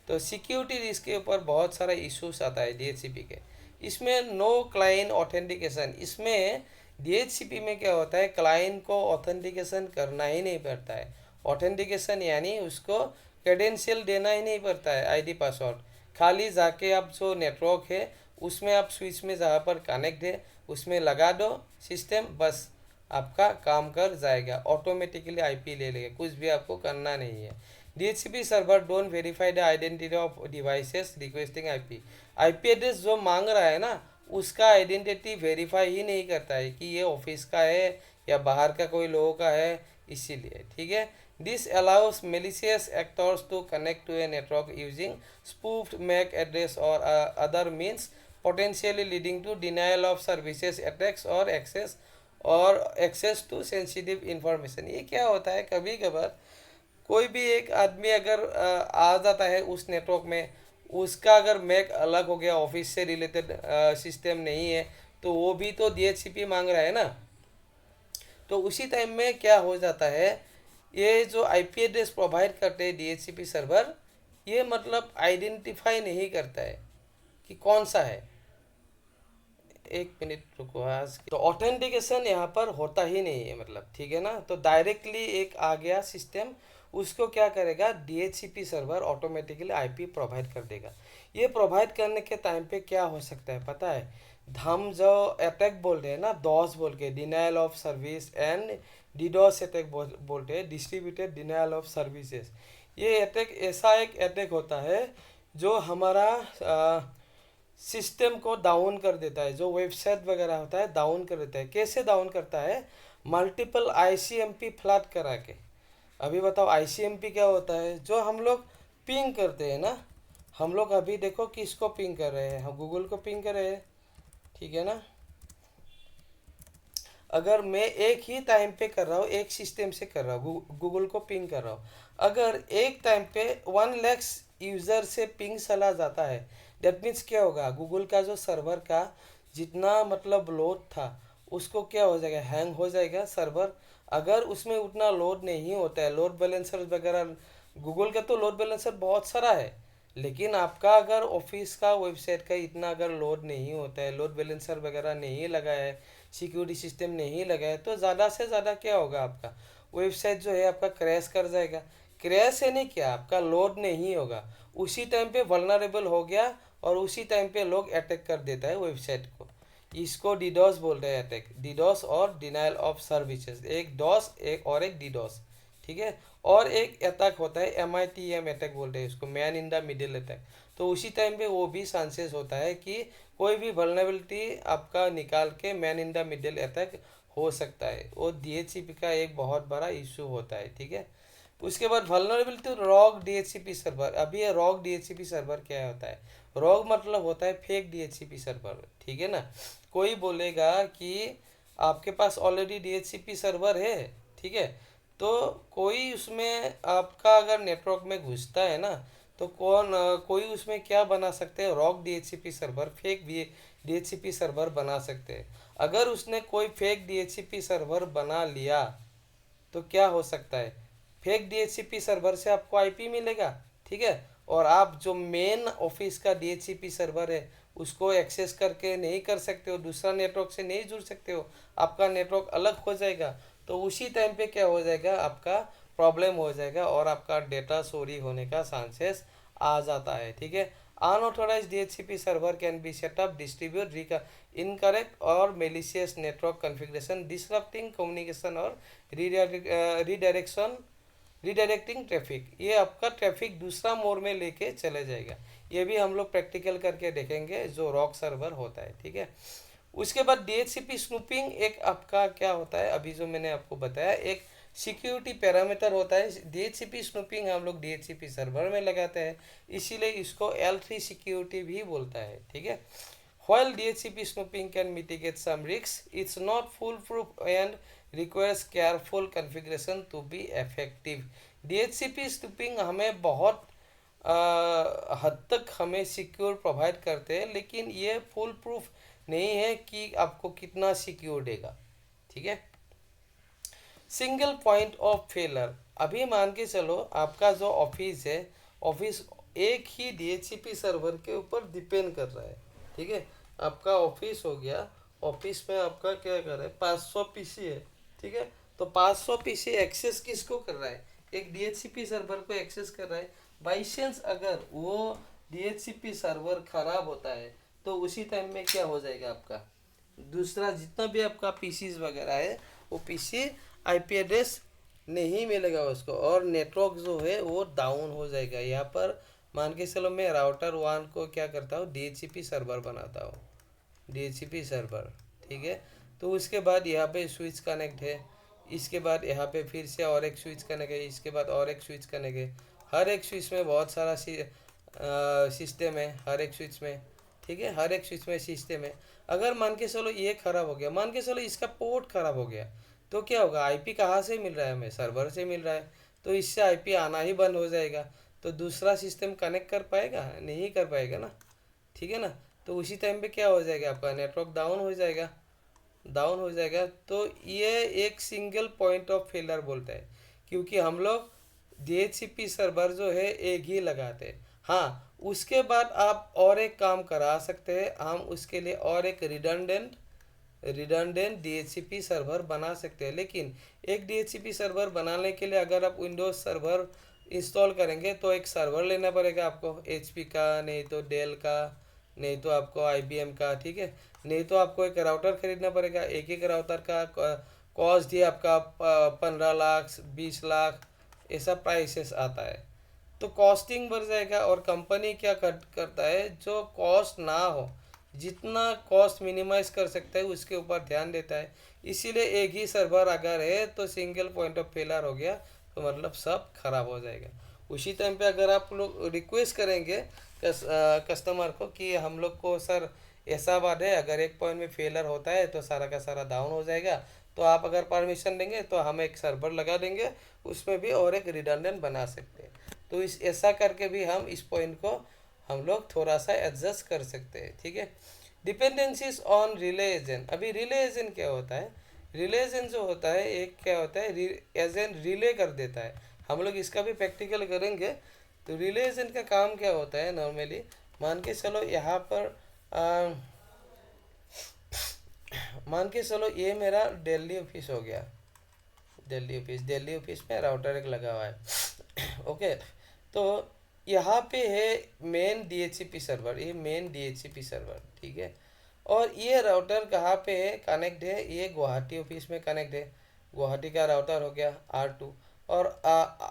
तो सिक्योरिटी रिस्क के ऊपर बहुत सारा इश्यूज आता है DHCP के। इसमें नो क्लाइंट ऑथेंटिकेशन, इसमें DHCP में क्या होता है, क्लाइंट को ऑथेंटिकेशन करना ही नहीं पड़ता है। ऑथेंटिकेशन यानी उसको क्रेडेंशियल देना ही नहीं पड़ता है, ID पासवर्ड। खाली जाके आप जो नेटवर्क है उसमें आप स्विच में जहाँ पर कनेक्ट है उसमें लगा दो सिस्टम, बस आपका काम कर जाएगा, ऑटोमेटिकली IP ले लेगा, कुछ भी आपको करना नहीं है। DHCP server don't verify the identity of devices requesting IP address जो मांग रहा है ना उसका आइडेंटिटी वेरीफाई ही नहीं करता है कि ये ऑफिस का है या बाहर का कोई लोगों का है, इसीलिए, ठीक है। This allow us malicious actors to connect to a network using spoofed MAC address or other means, potentially leading to denial of services attacks और access to sensitive information। ये क्या होता है, कभी कभार कोई भी एक आदमी अगर आ जाता है उस नेटवर्क में, उसका अगर मैक अलग हो गया, ऑफिस से रिलेटेड सिस्टम नहीं है, तो वो भी तो DHCP मांग रहा है ना। तो उसी टाइम में क्या हो जाता है, ये जो IP एड्रेस प्रोवाइड करते हैं DHCP सर्वर, ये मतलब आइडेंटिफाई नहीं करता है कि कौन सा है। एक मिनट रुको, आज तो ऑथेंटिकेशन यहाँ पर होता ही नहीं है, मतलब, ठीक है ना। तो डायरेक्टली एक आ गया सिस्टम, उसको क्या करेगा, DHCP server automatically IP provide कर देगा। ये प्रोवाइड करने के टाइम पे क्या हो सकता है पता है, हम जो अटैक बोल रहे हैं ना, डॉस बोल के, denial of service and DDoS attack बोलते हैं, डिस्ट्रीब्यूटेड डिनाइल ऑफ सर्विसेज। ये अटैक ऐसा एक अटैक होता है जो हमारा सिस्टम को डाउन कर देता है, जो वेबसाइट वगैरह होता है डाउन कर देता है। कैसे डाउन करता है, मल्टीपल ICMP फ्लड करा के। अभी बताओ ICMP क्या होता है, जो हम लोग पिंग करते हैं ना, हम लोग अभी देखो किसको पिंग कर रहे हैं, हम गूगल को पिंग कर रहे हैं, ठीक है ना। अगर मैं एक ही टाइम पे कर रहा हूँ, एक सिस्टम से कर रहा हूँ, गूगल को पिंग कर रहा हूँ, अगर एक टाइम पे 1 लाख यूज़र से पिंग चला जाता है, दैट मीन्स क्या होगा, गूगल का जो सर्वर का जितना मतलब लोड था उसको क्या हो जाएगा, हैंग हो जाएगा सर्वर। अगर उसमें उतना लोड नहीं होता है, लोड बैलेंसर वगैरह, गूगल का तो लोड बैलेंसर बहुत सारा है, लेकिन आपका अगर ऑफिस का वेबसाइट का इतना अगर लोड नहीं होता है, लोड बैलेंसर वगैरह नहीं लगा है, सिक्योरिटी सिस्टम नहीं लगा है, तो ज़्यादा से ज़्यादा क्या होगा, आपका वेबसाइट जो है आपका क्रैश कर जाएगा। क्रैश है नहीं, क्या आपका लोड नहीं होगा, उसी टाइम पे वल्नरेबल हो गया और उसी टाइम पे लोग अटैक कर देता है वेबसाइट को। इसको डीडोस बोल रहे हैं, अटैक डीडोस और डिनाइल ऑफ सर्विसेज, एक डॉस एक और एक डीडोस, ठीक है। और एक अटैक होता है MITM अटैक बोलते हैं इसको, man in the middle attack. तो उसी टाइम पे वो भी चांसेस होता है कि कोई भी वल्नरेबिलिटी आपका निकाल के man in the middle attack हो सकता है। वो DHCP का एक बहुत बड़ा इशू होता है, ठीक है। उसके बाद वल्नरेबिलिटी रॉग DHCP सर्वर। अभी ये रॉग DHCP सर्वर क्या होता है, रॉग मतलब होता है फेक DHCP सर्वर, ठीक है ना। कोई बोलेगा कि आपके पास ऑलरेडी DHCP सर्वर है, ठीक है, तो कोई उसमें आपका अगर नेटवर्क में घुसता है ना, तो कोई उसमें क्या बना सकते हैं, rogue DHCP server, fake DHCP server बना सकते हैं। अगर उसने कोई फेक DHCP सर्वर बना लिया तो क्या हो सकता है, फेक DHCP सर्वर से आपको आईपी मिलेगा, ठीक है, और आप जो मेन ऑफिस का DHCP सर्वर है उसको एक्सेस करके नहीं कर सकते हो, दूसरा नेटवर्क से नहीं जुड़ सकते हो, आपका नेटवर्क अलग हो जाएगा। तो उसी टाइम पे क्या हो जाएगा, आपका प्रॉब्लम हो जाएगा और आपका डेटा चोरी होने का चांसेस आ जाता है, ठीक है। Unauthorised DHCP server can be set up, distribute incorrect और malicious network configuration, disrupting communication और रिडायरेक्टिंग ट्रैफिक। ये आपका ट्रैफिक दूसरा मोड में लेके चले जाएगा। ये भी हम लोग प्रैक्टिकल करके देखेंगे जो रॉक सर्वर होता है, ठीक है। उसके बाद DHCP स्नूपिंग एक आपका क्या होता है, अभी जो मैंने आपको बताया, एक सिक्योरिटी पैरामीटर होता है। DHCP स्नूपिंग हम लोग DHCP सर्वर में लगाते हैं, इसीलिए इसको L3 सिक्योरिटी भी बोलता है, ठीक है। While DHCP snooping can mitigate some risks, it's not foolproof and requires careful configuration to be effective. DHCP snooping हमें बहुत हद तक हमें सिक्योर प्रोवाइड करते हैं, लेकिन ये फुल प्रूफ नहीं है कि आपको कितना सिक्योर देगा, ठीक है। सिंगल पॉइंट ऑफ फेलर, अभी मान के चलो आपका जो ऑफिस है, ऑफिस एक ही DHCP सर्वर के ऊपर डिपेंड कर रहा है, ठीक है। आपका ऑफिस हो गया, ऑफिस में आपका क्या कर रहा है, 500 PC है, ठीक है। तो 500 PC एक्सेस किसको कर रहा है, एक DHCP सर्वर को एक्सेस कर रहा है। बाई चांस अगर वो DHCP सर्वर खराब होता है तो उसी टाइम में क्या हो जाएगा, आपका दूसरा जितना भी आपका PCs वगैरह है वो PC IP एड्रेस नहीं मिलेगा उसको, और नेटवर्क जो है वो डाउन हो जाएगा। यहाँ पर मान के चलो मैं राउटर 1 को क्या करता हूँ, DHCP सर्वर बनाता हूँ, DHCP सर्वर, ठीक है। तो उसके बाद यहाँ पे स्विच कनेक्ट है, इसके बाद यहाँ पे फिर से और एक स्विच कनेक्ट है, इसके बाद और एक स्विच कनेक्ट है। हर एक स्विच में बहुत सारा सिस्टम है, हर एक स्विच में, ठीक है, हर एक स्विच में सिस्टम है। अगर मान के चलो ये खराब हो गया, मान के चलो इसका पोर्ट खराब हो गया, तो क्या होगा, आईपी कहाँ से मिल रहा है हमें, सर्वर से मिल रहा है, तो इससे आईपी आना ही बंद हो जाएगा। तो दूसरा सिस्टम कनेक्ट कर पाएगा, नहीं कर पाएगा ना, ठीक है ना। तो उसी टाइम पे क्या हो जाएगा, आपका नेटवर्क डाउन हो जाएगा, डाउन हो जाएगा। तो ये एक सिंगल पॉइंट ऑफ फेलर बोलता है, क्योंकि हम लोग DHCP सर्वर जो है एक ही लगाते हैं। हाँ, उसके बाद आप और एक काम करा सकते हैं, हम उसके लिए और एक रिडंडेंट रिडंडेंट DHCP सर्वर बना सकते हैं। लेकिन एक DHCP सर्वर बनाने के लिए अगर आप विंडोज सर्वर इंस्टॉल करेंगे तो एक सर्वर लेना पड़ेगा आपको, HP का, नहीं तो डेल का, नहीं तो आपको IBM का, ठीक है। नहीं तो आपको एक राउटर खरीदना पड़ेगा। एक एक राउटर का कॉस्ट ही आपका 15 लाख 20 लाख ऐसा प्राइसेस आता है। तो कॉस्टिंग बढ़ जाएगा। और कंपनी क्या करता है, जो कॉस्ट ना हो, जितना कॉस्ट मिनिमाइज कर सकता है उसके ऊपर ध्यान देता है। इसीलिए एक ही सर्वर अगर है तो सिंगल पॉइंट ऑफ फेलर हो गया तो मतलब सब खराब हो जाएगा। उसी टाइम पे अगर आप लोग रिक्वेस्ट करेंगे कस्टमर को कि हम लोग को सर ऐसा बात है, अगर एक पॉइंट में फेलर होता है तो सारा का सारा डाउन हो जाएगा, तो आप अगर परमिशन देंगे तो हम एक सर्वर लगा देंगे, उसमें भी और एक रिडंडेंट बना सकते हैं। तो इस ऐसा करके भी हम इस पॉइंट को हम लोग थोड़ा सा एडजस्ट कर सकते हैं, ठीक है। Dependencies on relay agent. अभी रिले एजेंट क्या होता है, रिले एजेंट जो होता है एक क्या होता है, एजेंट रिले कर देता है। हम लोग इसका भी प्रैक्टिकल करेंगे। तो रिले एजेंट का काम क्या होता है नॉर्मली, मान के चलो यहाँ पर मान के चलो ये मेरा दिल्ली ऑफिस हो गया, दिल्ली ऑफिस में राउटर एक लगा हुआ है ओके। तो यहाँ पे है मेन DHCP सर्वर, ये मेन DHCP सर्वर, ठीक है। और ये राउटर कहाँ पे है, कनेक्ट है, ये गुवाहाटी ऑफिस में कनेक्ट है। गुवाहाटी का राउटर हो गया R2 और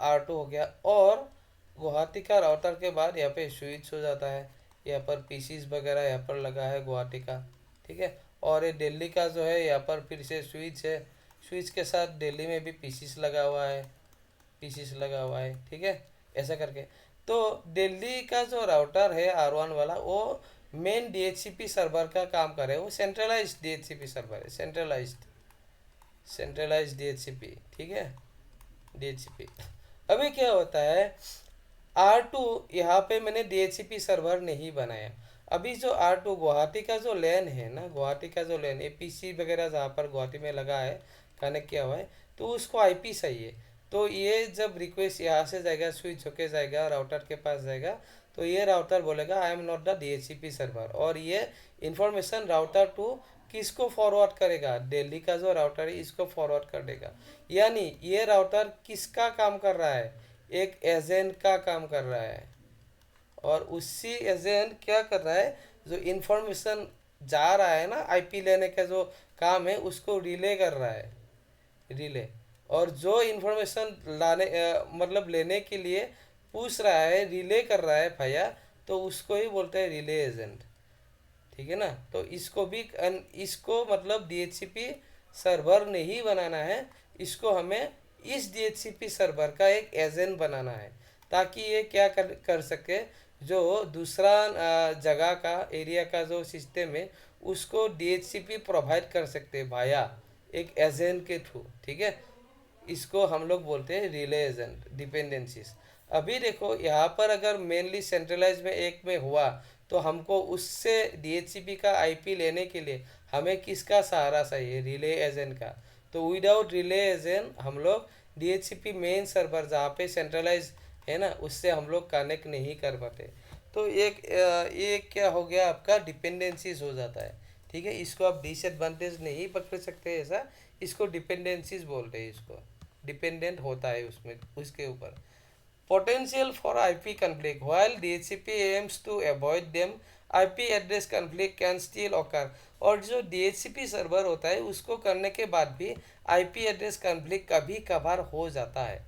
R2 हो गया। और गुवाहाटी का राउटर के बाद यहाँ पे स्विच हो जाता है, यहाँ पर पीसीस वगैरह यहाँ पर लगा है गुवाहाटी का, ठीक है। और ये दिल्ली का जो है यहाँ पर फिर से स्विच है, स्विच के साथ दिल्ली में भी पीसीस लगा हुआ है, पीसीस लगा हुआ है, ठीक है। ऐसा करके तो दिल्ली का जो राउटर है R1 वाला वो मेन DHCP सर्वर का काम करे, वो सेंट्रलाइज्ड DHCP सर्वर है, सेंट्रलाइज्ड DHCP, ठीक है, DHCP। अभी क्या होता है, R2 यहाँ पे मैंने DHCP सर्वर नहीं बनाया। अभी जो R2 गुवाहाटी का जो लैन है ना, गुवाहाटी का जो लैन APC वगैरह जहाँ पर गुवाहाटी में लगा है, कनेक्ट किया हुआ है, तो उसको IP चाहिए। तो ये जब रिक्वेस्ट यहाँ से जाएगा, स्विच होके जाएगा, राउटर के पास जाएगा, तो ये राउटर बोलेगा I am not the DHCP server. और ये इंफॉर्मेशन राउटर टू किसको फॉरवर्ड करेगा, दिल्ली का जो राउटर है इसको फॉरवर्ड कर देगा। यानी ये राउटर किसका काम कर रहा है, एक एजेंट का काम कर रहा है। और उसी एजेंट क्या कर रहा है, जो इंफॉर्मेशन जा रहा है ना IP लेने का जो काम है उसको रिले कर रहा है, रिले। और जो इंफॉर्मेशन मतलब लेने के लिए पूछ रहा है, रिले कर रहा है भैया, तो उसको ही बोलते हैं रिले एजेंट, ठीक है ना। तो इसको भी इसको मतलब DHCP सर्वर नहीं बनाना है, इसको हमें इस DHCP सर्वर का एक एजेंट बनाना है, ताकि ये क्या कर सके, जो दूसरा जगह का एरिया का जो सिस्टम है उसको DHCP प्रोवाइड कर सकते हैं भाया एक एजेंट के थ्रू, ठीक है। इसको हम लोग बोलते हैं रिले एजेंट डिपेंडेंसीज। अभी देखो यहाँ पर अगर मेनली सेंट्रलाइज में एक में हुआ तो हमको उससे DHCP का IP लेने के लिए हमें किसका सहारा चाहिए, रिले एजेंट का। तो विदाउट रिले एजेंट हम लोग DHCP मेन सर्वर जहाँ पे सेंट्रलाइज है ना उससे हम लोग कनेक्ट नहीं कर पाते। तो एक क्या हो गया आपका, डिपेंडेंसीज हो जाता है, ठीक है। इसको आप डिसएडवांटेज नहीं पकड़ सकते ऐसा, इसको डिपेंडेंसीज बोलते हैं, इसको डिपेंडेंट होता है उसमें उसके ऊपर। Potential for IP conflict. While DHCP aims to avoid them, IP address conflict can still occur. और जो DHCP सर्वर होता है उसको करने के बाद भी IP एड्रेस कन्फ्लिक्ट कभी कभार हो जाता है,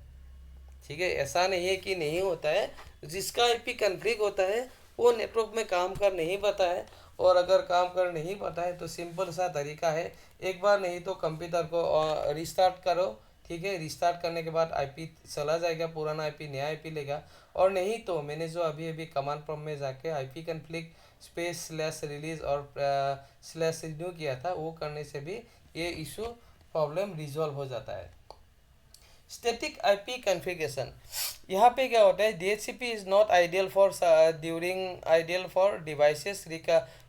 ठीक है। ऐसा नहीं है कि नहीं होता है। जिसका IP कन्फ्लिक्ट होता है वो नेटवर्क में काम कर नहीं पाता है। और अगर काम कर नहीं पाता है तो सिंपल सा तरीका है, एक बार नहीं तो कंप्यूटर को रिस्टार्ट करो, ठीक है। रिस्टार्ट करने के बाद IP चला जाएगा, पुराना IP नया IP लेगा। और नहीं तो मैंने जो अभी अभी कमांड प्रॉम्प्ट में जाके IP conflict space slash release और स्लैश रिन्यू किया था, वो करने से भी ये इशू प्रॉब्लम रिजॉल्व हो जाता है। स्टैटिक IP कॉन्फ़िगरेशन, यहाँ पे क्या होता है, DHCP is not ideal for devices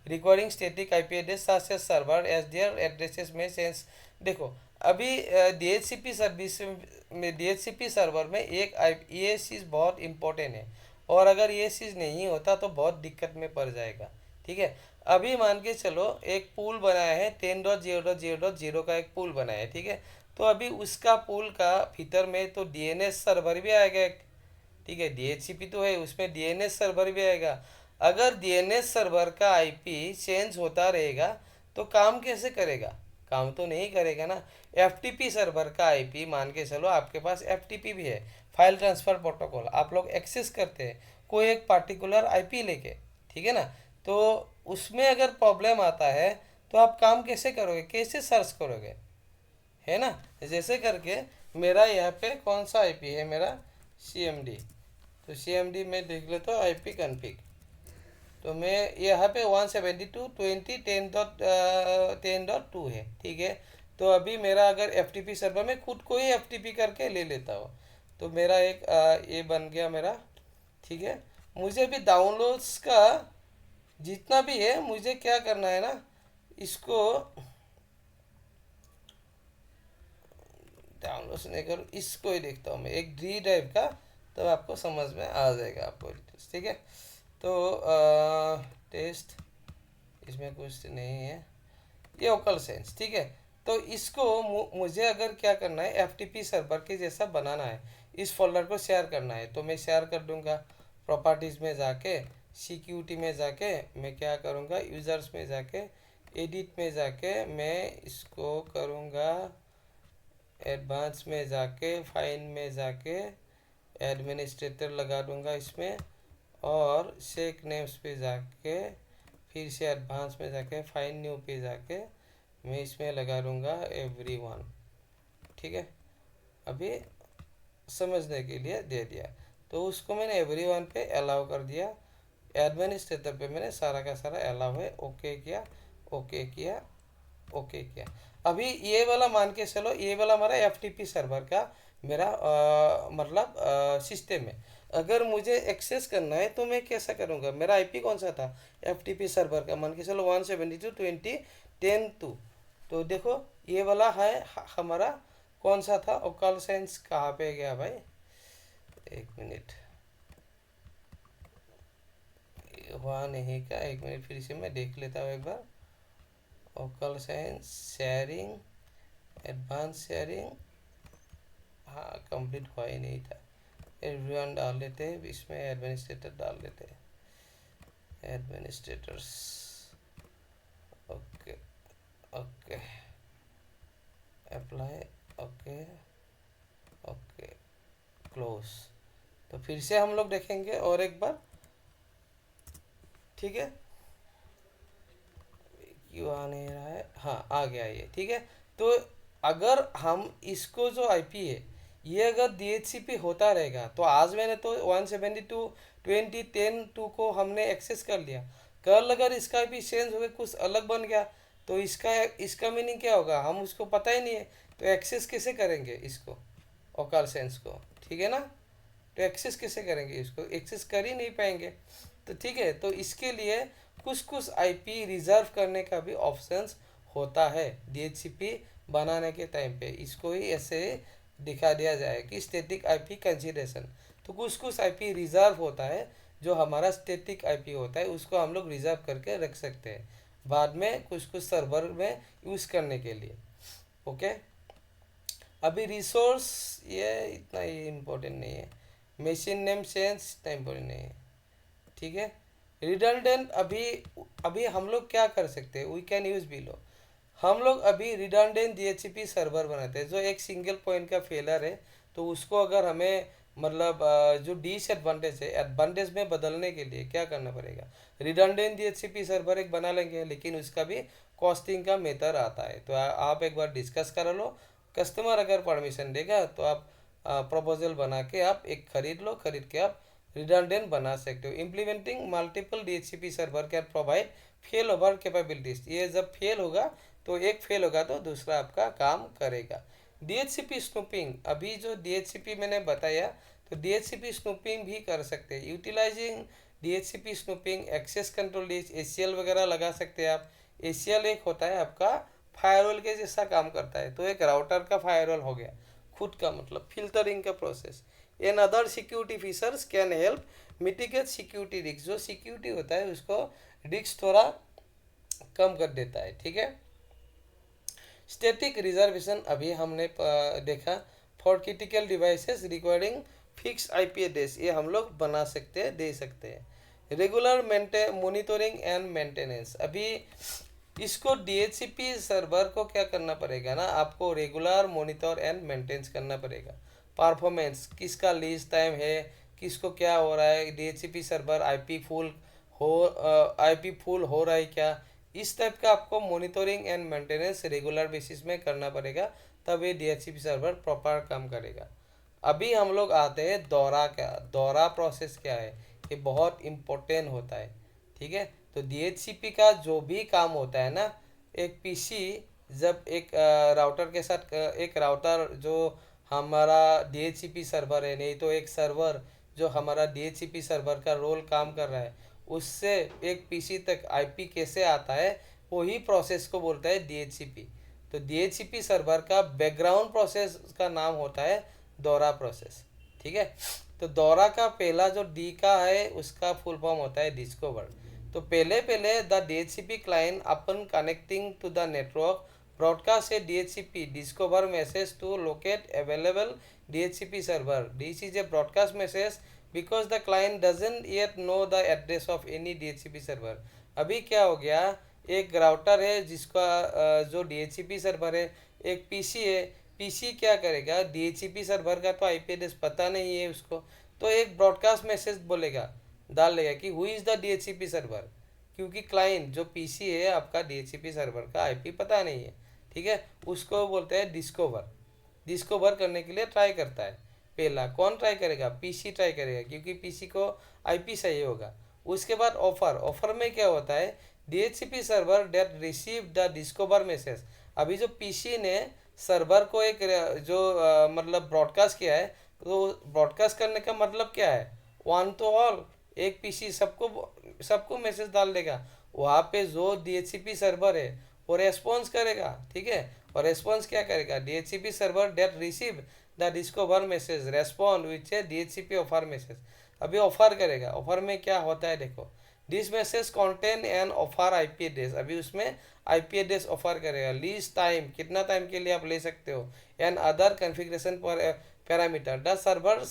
requiring static IP address such as server as their addresses में सेंस। देखो अभी DHCP सर्विस में DHCP सर्वर में एक ये चीज़ बहुत इम्पोर्टेंट है, और अगर ये चीज़ नहीं होता तो बहुत दिक्कत में पड़ जाएगा, ठीक है। अभी मान के चलो एक पूल बनाया है 10.0.0.0 का, एक पूल बनाया है, ठीक है। तो अभी उसका पूल का भीतर में तो डीएनएस सर्वर भी आएगा एक, ठीक है। डीएचसीपी तो है, उसमें डीएनएस सर्वर भी आएगा। अगर डीएनएस सर्वर का आईपी चेंज होता रहेगा तो काम कैसे करेगा? काम तो नहीं करेगा ना। एफटीपी सर्वर का आईपी मान के चलो आपके पास एफटीपी भी है, फाइल ट्रांसफर प्रोटोकॉल, आप लोग एक्सेस करते हैं कोई एक पार्टिकुलर आईपी लेके, ठीक है ना। तो उसमें अगर प्रॉब्लम आता है तो आप काम कैसे करोगे, कैसे सर्च करोगे, है ना। जैसे करके मेरा यहाँ पे कौन सा आईपी है, मेरा CMD। तो CMD में देख लेता हूँ आईपी कन्फिग। तो मैं यहाँ पे 172.20.10.2 है, ठीक है। तो अभी मेरा अगर FTP सर्वर में खुद को ही FTP करके ले लेता हूँ, तो मेरा एक ये बन गया मेरा, ठीक है। मुझे भी डाउनलोड्स का जितना भी है मुझे क्या करना है ना, इसको डाउनलोड नहीं करूँ, इसको ही देखता हूँ मैं एक डी ड्राइव का, तब आपको समझ में आ जाएगा आपको डिटेल्स, ठीक है। तो टेस्ट इसमें कुछ नहीं है, ये ओकल सेंस, ठीक है। तो इसको मुझे अगर क्या करना है, FTP सर्वर के जैसा बनाना है, इस फोल्डर को शेयर करना है, तो मैं शेयर कर दूंगा। प्रॉपर्टीज़ में जाके, सिक्योरिटी में जाके मैं क्या करूँगा, यूज़र्स में जाके, एडिट में जाके मैं इसको करूँगा, एडवांस में जाके, फाइन में जाके एडमिनिस्ट्रेटर लगा दूंगा इसमें, और शेक नेम्स पे जाके फिर से एडवांस में जाके फाइन न्यू पे जाके मैं इसमें लगा दूंगा एवरीवन, ठीक है। अभी समझने के लिए दे दिया, तो उसको मैंने एवरीवन पे अलाउ कर दिया, एडमिनिस्ट्रेटर पे मैंने सारा का सारा अलाउ है, ओके किया, ओके किया, ओके किया। अभी ये वाला मान के चलो, ये वाला हमारा FTP सर्वर का मेरा मतलब सिस्टम है। अगर मुझे एक्सेस करना है तो मैं कैसा करूँगा, मेरा आईपी कौन सा था FTP सर्वर का, मान के चलो 172.20.10.2। तो देखो ये वाला है हमारा कौन सा था, ओकल सेंस कहाँ पे गया भाई, एक मिनट, वहाँ नहीं का, एक मिनट फिर से मैं देख लेता हूँ एक बार। ओकल साइंस शेयरिंग, एडवांस शेयरिंग, हाँ कंप्लीट हुआ ही नहीं था। एवरीवन डाल लेते हैं, इसमें एडमिनिस्ट्रेटर डाल लेते हैं, administrators, okay okay, apply, okay okay, close. तो फिर से हम लोग देखेंगे और एक बार, ठीक है। क्यों आ नहीं रहा है, हाँ आ गया ये, ठीक है। तो अगर हम इसको जो आईपी है ये अगर DHCP होता रहेगा, तो आज मैंने तो 172.20.10.2 को हमने एक्सेस कर लिया, कल अगर इसका आईपी चेंज हो गया कुछ अलग बन गया, तो इसका मीनिंग क्या होगा, हम उसको पता ही नहीं है, तो एक्सेस कैसे करेंगे इसको, ओकल सेंस को, ठीक है ना। तो एक्सेस कैसे करेंगे इसको, एक्सेस कर ही नहीं पाएंगे। तो ठीक है, तो इसके लिए कुछ कुछ आईपी रिजर्व करने का भी ऑप्शंस होता है DHCP बनाने के टाइम पे, इसको ही ऐसे दिखा दिया जाए कि स्टैटिक आईपी कंसीडरेशन। तो कुछ कुछ आईपी रिजर्व होता है, जो हमारा स्टैटिक आईपी होता है उसको हम लोग रिजर्व करके रख सकते हैं बाद में कुछ कुछ सर्वर में यूज़ करने के लिए, ओके। अभी रिसोर्स ये इतना ही इम्पोर्टेंट नहीं है, मशीन नेम चेंज इतना इम्पोर्टेंट नहीं है, ठीक है। रिडंडेंट अभी अभी हम लोग क्या कर सकते हैं, वी कैन यूज बिलो। हम लोग अभी रिडंडेंट DHCP सर्वर बनाते हैं, जो एक सिंगल पॉइंट का फेलर है, तो उसको अगर हमें मतलब जो डिसएडवांटेज है एडवांटेज में बदलने के लिए क्या करना पड़ेगा, रिडंडेंट DHCP सर्वर एक बना लेंगे, लेकिन उसका भी कॉस्टिंग का मेथड आता है। तो आप एक बार डिस्कस कर लो, कस्टमर अगर परमिशन देगा तो आप प्रपोजल बना के आप एक खरीद लो, खरीद के आप रिडंडेंट बना सकते हो। Implementing multiple DHCP server can provide fail over capabilities, ये जब फेल होगा तो एक फेल होगा तो दूसरा आपका काम करेगा। DHCP स्नूपिंग, अभी जो DHCP मैंने बताया, तो DHCP स्नूपिंग भी कर सकते हैं। Utilizing DHCP snooping, access control list, ACL वगैरह लगा सकते हैं आप। ACL एक होता है आपका फायरवॉल के जैसा काम करता है, तो एक राउटर का फायरवॉल हो गया खुद का, मतलब फिल्टरिंग का process. An other security features can help mitigate security risk, जो सिक्योरिटी होता है उसको रिस्क थोड़ा कम कर देता है, ठीक है। स्टैटिक रिजर्वेशन अभी हमने देखा, for critical devices requiring fix IP address, ये हम लोग बना सकते हैं, दे सकते हैं। रेगुलर मॉनिटरिंग एंड मेंटेनेंस, अभी इसको डीएचसीपी सर्वर को क्या करना पड़ेगा ना, आपको रेगुलर मॉनिटर एंड मेंटेनेंस करना पड़ेगा। परफॉर्मेंस, किसका लीज टाइम है, किसको क्या हो रहा है, डीएचसीपी सर्वर आईपी फुल हो रहा है क्या, इस टाइप का आपको monitoring and maintenance regular basis में करना पड़ेगा, तब ये डीएचसीपी सर्वर प्रॉपर काम करेगा। अभी हम लोग आते हैं दौरा, क्या दौरा प्रोसेस क्या है, ये बहुत इम्पोर्टेंट होता है, ठीक है। तो डीएचसीपी का जो भी काम होता है ना, एक पीसी जब एक राउटर के साथ एक राउटर जो हमारा डीएचसीपी सर्वर है, नहीं तो एक सर्वर जो हमारा डीएचसीपी सर्वर का रोल काम कर रहा है, उससे एक पीसी तक आईपी कैसे आता है, वही प्रोसेस को बोलता है डीएचसीपी। तो डीएचसीपी सर्वर का बैकग्राउंड प्रोसेस का नाम होता है दौरा प्रोसेस, ठीक है। तो दौरा का पहला जो डी का है उसका फुल फॉर्म होता है डिस्कवर। तो पहले पहले the DHCP client upon connecting to the network broadcast a DHCP discover message to locate available DHCP server. This is a broadcast message because the client doesn't yet know the address of any DHCP server. अभी क्या हो गया, एक राउटर है जिसका जो DHCP सर्वर है, एक पीसी है, पीसी क्या करेगा, DHCP सर्वर का तो आईपी एड्रेस पता नहीं है उसको, तो एक ब्रॉडकास्ट मैसेज बोलेगा, डाल लेगा कि who is the DHCP server, क्योंकि क्लाइंट जो पीसी है आपका डीएचसीपी सर्वर का आईपी पता नहीं है, ठीक है। उसको बोलते हैं डिस्कवर। डिस्कवर करने के लिए ट्राई करता है, पहला कौन ट्राई करेगा, पीसी ट्राई करेगा, क्योंकि पीसी को आईपी सही होगा। उसके बाद ऑफर, ऑफर में क्या होता है, DHCP server that receive the discover message. अभी जो पीसी ने सर्वर को एक जो मतलब ब्रॉडकास्ट किया है, तो ब्रॉडकास्ट करने का मतलब क्या है, वन टू ऑल, एक पीसी सबको सबको मैसेज डाल देगा। वहाँ पे जो डीएचसीपी सर्वर है वो रेस्पॉन्स करेगा, ठीक है। और रेस्पॉन्स क्या करेगा, DHCP server that receive the discover message respond which है डीएचसीपी ऑफर मैसेज। अभी ऑफर करेगा, ऑफर में क्या होता है देखो, this message contain an offer IP address, अभी उसमें आईपी एड्रेस ऑफर करेगा, लीज टाइम, कितना टाइम के लिए आप ले सकते हो, एंड अदर कॉन्फ़िगरेशन पर parameter, the server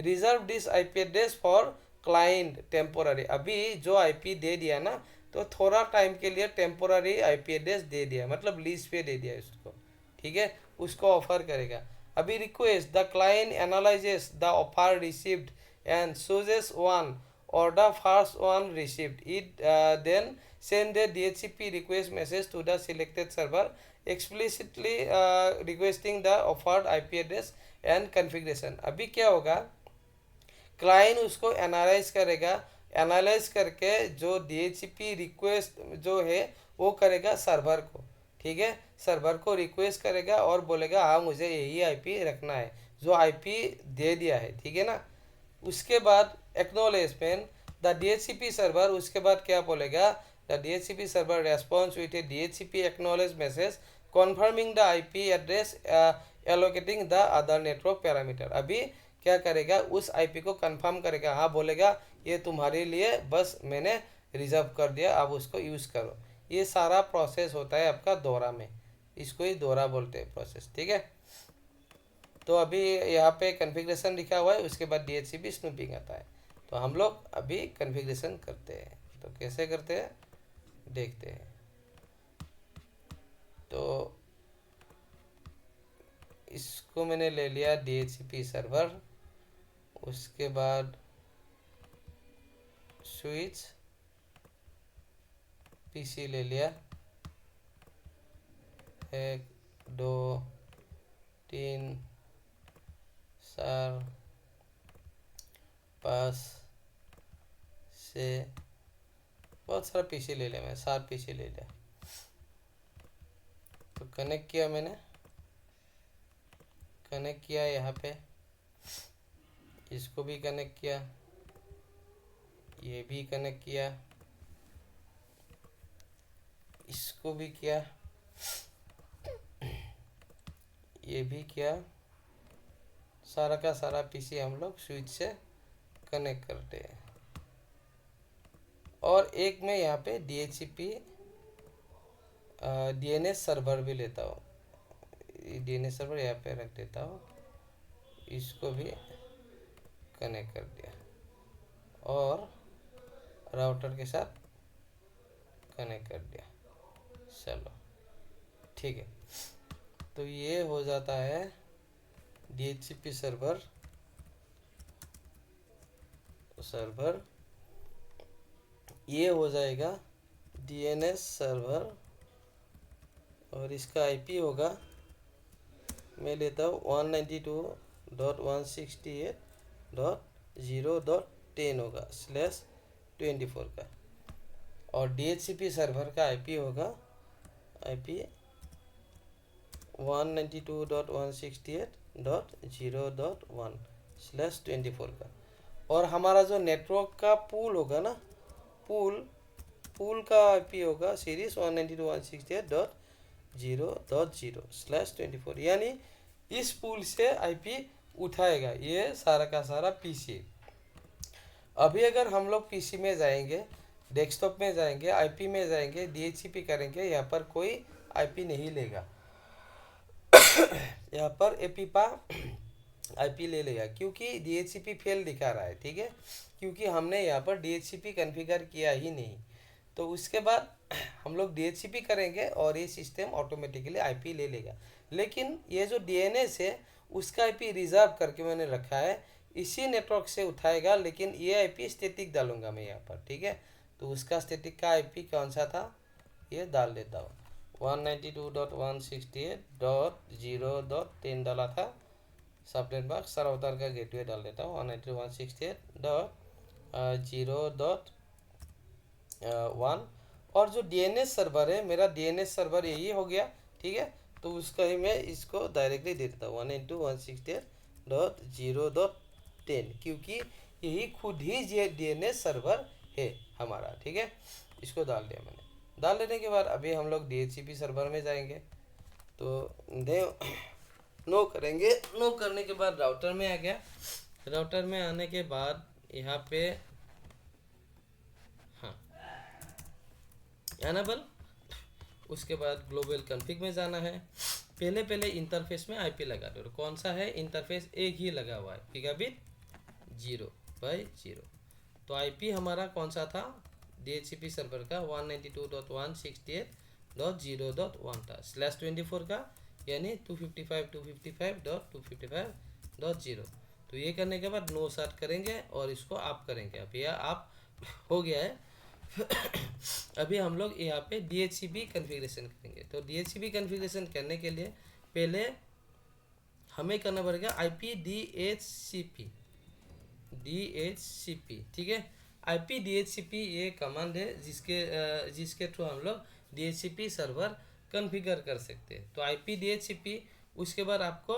reserve this IP address for client temporary. अभी जो आईपी दे दिया ना, तो थोड़ा टाइम के लिए टेम्पोररी आईपी एड्रेस दे दिया, मतलब लीज पे दे दिया उसको, ठीक है, उसको ऑफर करेगा। अभी request, the client analyses the offer received and chooses one or the first one received it, then send a DHCP request message to the selected server explicitly requesting the offered IP address and configuration। अभी क्या होगा, क्लाइंट उसको एनालाइज करेगा, एनालाइज करके जो डीएचसीपी रिक्वेस्ट जो है वो करेगा सर्वर को, ठीक है, सर्वर को रिक्वेस्ट करेगा और बोलेगा हाँ मुझे यही आईपी रखना है जो आईपी दे दिया है, ठीक है ना। उसके बाद एक्नॉलेजमेंट, द डीएचसीपी सर्वर, उसके बाद क्या बोलेगा, the DHCP server response with a DHCP acknowledge message confirming the IP address allocating the other network parameter. अभी क्या करेगा, उस आईपी को कंफर्म करेगा, हाँ बोलेगा ये तुम्हारे लिए बस मैंने रिजर्व कर दिया, आप उसको यूज़ करो। ये सारा प्रोसेस होता है आपका दौरा में, इसको ही दौरा बोलते हैं प्रोसेस, ठीक है। तो अभी यहाँ पे कॉन्फ़िगरेशन लिखा हुआ है, उसके बाद डीएचसीपी स्नूपिंग आता है। तो हम लोग अभी कॉन्फ़िगरेशन करते हैं, तो कैसे करते हैं देखते हैं। तो इसको मैंने ले लिया डीएचसीपी सर्वर, उसके बाद स्विच पीसी ले लिया, 1 2 3 4 5 6, बहुत सारा पीसी ले लिया मैं, 7 पीसी ले लिया। तो कनेक्ट किया मैंने, कनेक्ट किया यहाँ पे, इसको भी कनेक्ट किया, ये भी कनेक्ट किया, इसको भी किया, ये भी किया, सारा का सारा पीसी हम लोग स्विच से कनेक्ट करते हैं। और एक मैं यहाँ पे डीएचसीपी डीएनएस सर्वर भी लेता हूँ, डीएनएस सर्वर यहाँ पे रख देता हूँ, इसको भी कनेक्ट कर दिया और राउटर के साथ कनेक्ट कर दिया। चलो ठीक है, तो ये हो जाता है DHCP सर्वर ये हो जाएगा DNS सर्वर और इसका IP होगा, मैं लेता हूँ 192.168.0.10 होगा /24 का, और DHCP सर्वर का IP होगा IP 192.168.0.1/24 का। और हमारा जो नेटवर्क का पूल होगा ना, पूल का IP होगा सीरीज 192.168.0.0/24, यानी इस पूल से IP उठाएगा ये सारा का सारा PC। अभी अगर हम लोग PC में जाएंगे, डेस्कटॉप में जाएंगे, IP में जाएंगे, DHCP करेंगे, यहाँ पर कोई IP नहीं लेगा, यहाँ पर एपीपा IP ले लेगा, क्योंकि DHCP फेल दिखा रहा है। ठीक है, क्योंकि हमने यहाँ पर DHCP कॉन्फ़िगर किया ही नहीं। तो उसके बाद हम लोग DHCP करेंगे और ये सिस्टम ऑटोमेटिकली IP ले लेगा। लेकिन ये जो DNS है उसका IP रिजर्व करके मैंने रखा है, इसी नेटवर्क से उठाएगा, लेकिन ये IP स्टैटिक डालूंगा मैं यहाँ पर। ठीक है, तो उसका स्टैटिक का IP कौन सा था ये डाल देता हूँ, 192.168.0.10 डाला था। सबनेट मास्क राउटर का गेटवे डाल देता हूँ 192.168.0.1, और जो DNS सर्वर है मेरा, DNS सर्वर यही हो गया। ठीक है, तो उसका ही मैं इसको डायरेक्टली दे देता हूँ 192.168.0.10, क्योंकि यही खुद ही DNS सर्वर है हमारा। ठीक है, इसको डाल दिया मैंने। डाल देने के बाद अभी हम लोग DHCP सर्वर में जाएंगे, तो नो करेंगे। नो करने के बाद राउटर में आ गया। राउटर में आने के बाद यहाँ पे हाँ एनेबल, उसके बाद ग्लोबल कॉन्फ़िग में जाना है। पहले इंटरफेस में IP लगा दो। कौन सा है इंटरफेस? एक ही लगा हुआ है, गीगाबिट 0/0। तो IP हमारा कौन सा था DHCP सर्वर का 192.168.0.1 था, /24 का, यानी 255.255.255.0। तो ये करने के बाद नो सर्च करेंगे और इसको आप करेंगे। अब यह आप हो गया है। अभी हम लोग यहाँ पे DHCP कॉन्फ़िगरेशन करेंगे। तो DHCP कॉन्फ़िगरेशन करने के लिए पहले हमें करना पड़ेगा IP DHCP। ठीक है, IP DHCP ये कमांड है जिसके थ्रू हम लोग DHCP सर्वर कॉन्फ़िगर कर सकते हैं। तो IP DHCP, उसके बाद आपको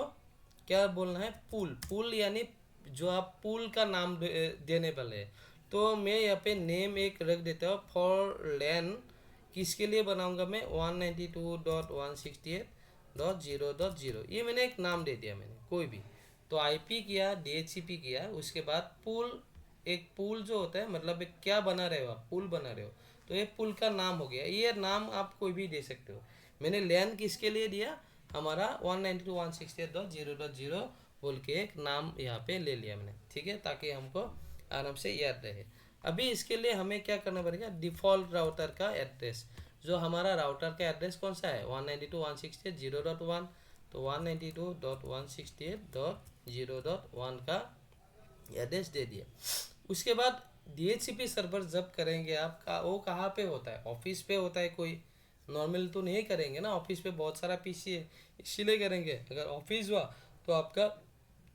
क्या बोलना है, पूल यानी जो आप पूल का नाम देने वाले हैं। तो मैं यहाँ पे नेम एक रख देता हूँ फॉर लैन, किसके लिए बनाऊंगा मैं 192.168.0.0, ये मैंने एक नाम दे दिया मैंने कोई भी। तो IP किया, DHCP किया, उसके बाद पूल, एक पूल जो होता है मतलब एक क्या बना रहे हो आप, पूल बना रहे हो, तो ये पूल का नाम हो गया। ये नाम आप कोई भी दे सकते हो। मैंने लैन किसके लिए दिया, हमारा 192.168.0.0 बोल के एक नाम यहाँ पे ले लिया मैंने। ठीक है, ताकि हमको आराम से याद रहे। अभी इसके लिए हमें क्या करना पड़ेगा, डिफ़ॉल्ट राउटर का एड्रेस, जो हमारा राउटर का एड्रेस कौन सा है 192.168.0.1, तो 192.168.0.1 का एड्रेस दे दिया। उसके बाद DHCP सर्वर जब करेंगे आप वो कहाँ पे होता है, ऑफिस पे होता है, कोई नॉर्मल तो नहीं करेंगे ना, ऑफिस पे बहुत सारा PC है इसीलिए करेंगे। अगर ऑफिस हुआ तो आपका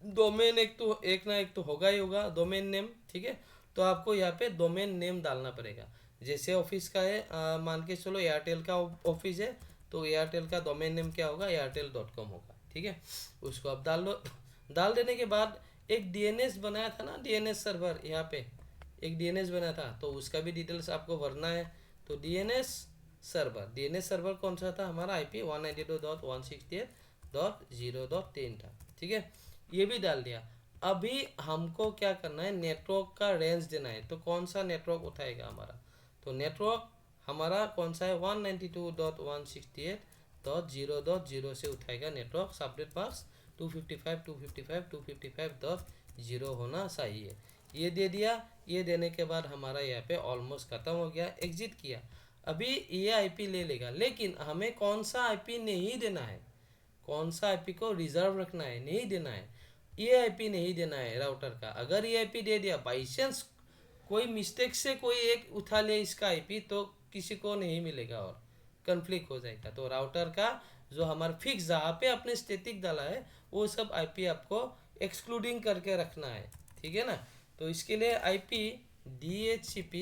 डोमेन एक ना एक तो होगा ही होगा डोमेन नेम। ठीक है, तो आपको यहाँ पे डोमेन नेम डालना पड़ेगा। जैसे ऑफिस का है, मान के चलो एयरटेल का ऑफिस है, तो एयरटेल का डोमेन नेम क्या होगा, airtel.com होगा। ठीक है, उसको आप डाल दो। डाल देने के बाद एक DNS बनाया था ना, DNS सर्वर, यहाँ पे एक DNS बना था, तो उसका भी डिटेल्स आपको भरना है। तो DNS सर्वर कौन सा था हमारा, IP 192.168.0.10 था। ठीक है, ये भी डाल दिया। अभी हमको क्या करना है, नेटवर्क का रेंज देना है। तो कौन सा नेटवर्क उठाएगा हमारा, तो नेटवर्क हमारा कौन सा है 192.168.0.0 से उठाएगा नेटवर्क सबनेट मास्क 255 होना चाहिए। ये दे दिया। ये देने के बाद हमारा यहाँ पे ऑलमोस्ट खत्म हो गया, एग्जिट किया। अभी ये आईपी ले लेगा, लेकिन हमें कौन सा आईपी नहीं देना है, कौन सा आईपी को रिजर्व रखना है, नहीं देना है। ये आईपी नहीं देना है राउटर का। अगर ये आईपी दे दिया, बाई चांस कोई मिस्टेक से कोई एक उठा ले इसका आईपी, तो किसी को नहीं मिलेगा और कन्फ्लिक्ट हो जाएगा। तो राउटर का जो हमारा फिक्स जहाँ पे अपने स्टैटिक डाला है वो सब आईपी आपको एक्सक्लूडिंग करके रखना है, ठीक है ना। तो इसके लिए आईपी DHCP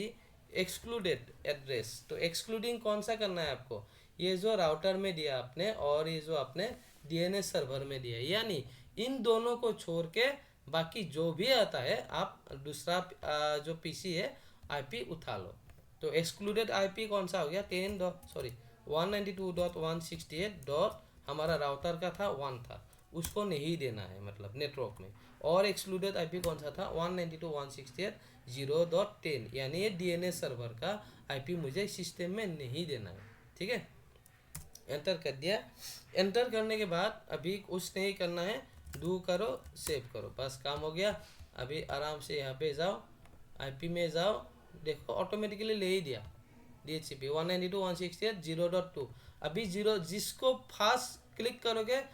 एक्सक्लूडेड एड्रेस, तो एक्सक्लूडिंग कौन सा करना है आपको, ये जो राउटर में दिया आपने और ये जो आपने DNS सर्वर में दिया, यानी इन दोनों को छोड़ के बाकी जो भी आता है आप दूसरा जो पीसी है आईपी उठा लो। तो एक्सक्लूडेड आईपी कौन सा हो गया 192.168. हमारा राउटर का था 1 था, उसको नहीं देना है मतलब नेटवर्क में। और एक्सक्लूडेड आईपी कौन सा था 192.168.0.10, यानी ये DNS सर्वर का आईपी मुझे सिस्टम में नहीं देना है, ठीक है। एंटर कर दिया। एंटर करने के बाद अभी कुछ नहीं करना है, डू करो, सेव करो, बस काम हो गया। अभी आराम से यहाँ पे जाओ, आईपी में जाओ, देखो ऑटोमेटिकली ले ही दिया DHCP 192.168.0.2। अभी 0 जिसको फास्ट क्लिक करोगे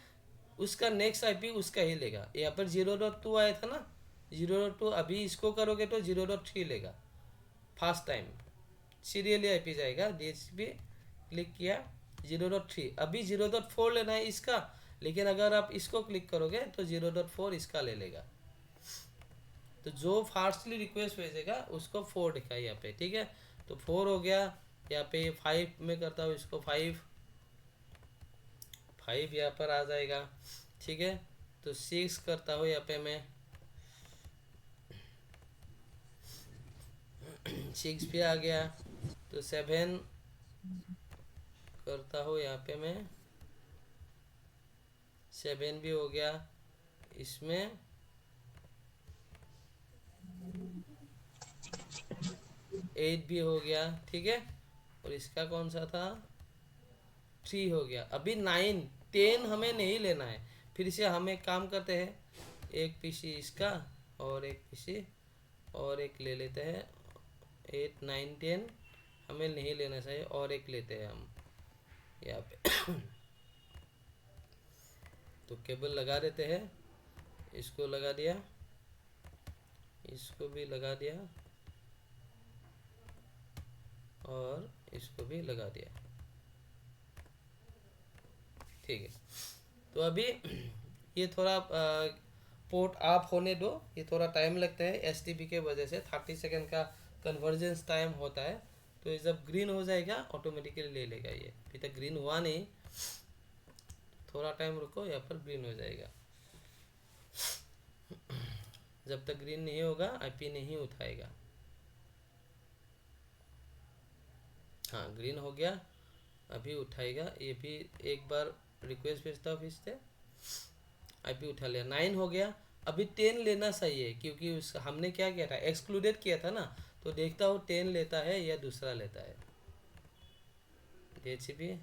उसका नेक्स्ट आईपी उसका ही लेगा। यहाँ पर 0.2 आया था ना, 0.2, अभी इसको करोगे तो 0.3 लेगा फास्ट टाइम, सीरियली आईपी जाएगा। DHCP क्लिक किया 0.3, अभी 0.4 लेना है इसका, लेकिन अगर आप इसको क्लिक करोगे तो 0.4 इसका ले लेगा। तो जो फास्टली रिक्वेस्ट भेजेगा उसको 4 दिखाई यहाँ पे, ठीक है। तो 4 हो गया। यहाँ पे 5 में करता हूँ इसको, 5 यहाँ पर आ जाएगा, ठीक है। तो 6 करता हूँ यहाँ पे मैं, 6 भी आ गया। तो 7 करता हूँ यहाँ पे मैं, 7 भी हो गया। इसमें 8 भी हो गया, ठीक है। और इसका कौन सा था 3 हो गया। अभी 9 10 हमें नहीं लेना है, फिर से हम एक काम करते हैं, एक पीसी इसका और एक पीसी और एक ले लेते हैं। 8 9 10 हमें नहीं लेना चाहिए, और एक लेते हैं हम यहाँ पे तो केबल लगा देते हैं, इसको लगा दिया, इसको भी लगा दिया और इसको भी लगा दिया, ठीक है। तो अभी ये थोड़ा पोर्ट ऑफ होने दो, ये थोड़ा टाइम लगता है एसटीपी के वजह से, 30 सेकेंड का कन्वर्जेंस टाइम होता है। तो ये जब ग्रीन हो जाएगा ऑटोमेटिकली ले लेगा। ये अभी तक ग्रीन हुआ नहीं, थोड़ा टाइम रुको, यहाँ पर ग्रीन हो जाएगा। जब तक ग्रीन नहीं होगा आईपी नहीं उठाएगा। हाँ ग्रीन हो गया, अभी उठाएगा। ये भी एक बार रिक्वेस्ट भेजता हूँ फिर से, आईपी उठा लिया। 9 हो गया। अभी 10 लेना चाहिए, क्योंकि उस हमने क्या किया था, एक्सक्लूडेड किया था ना। तो देखता हूँ 10 लेता है या दूसरा लेता है। DHCP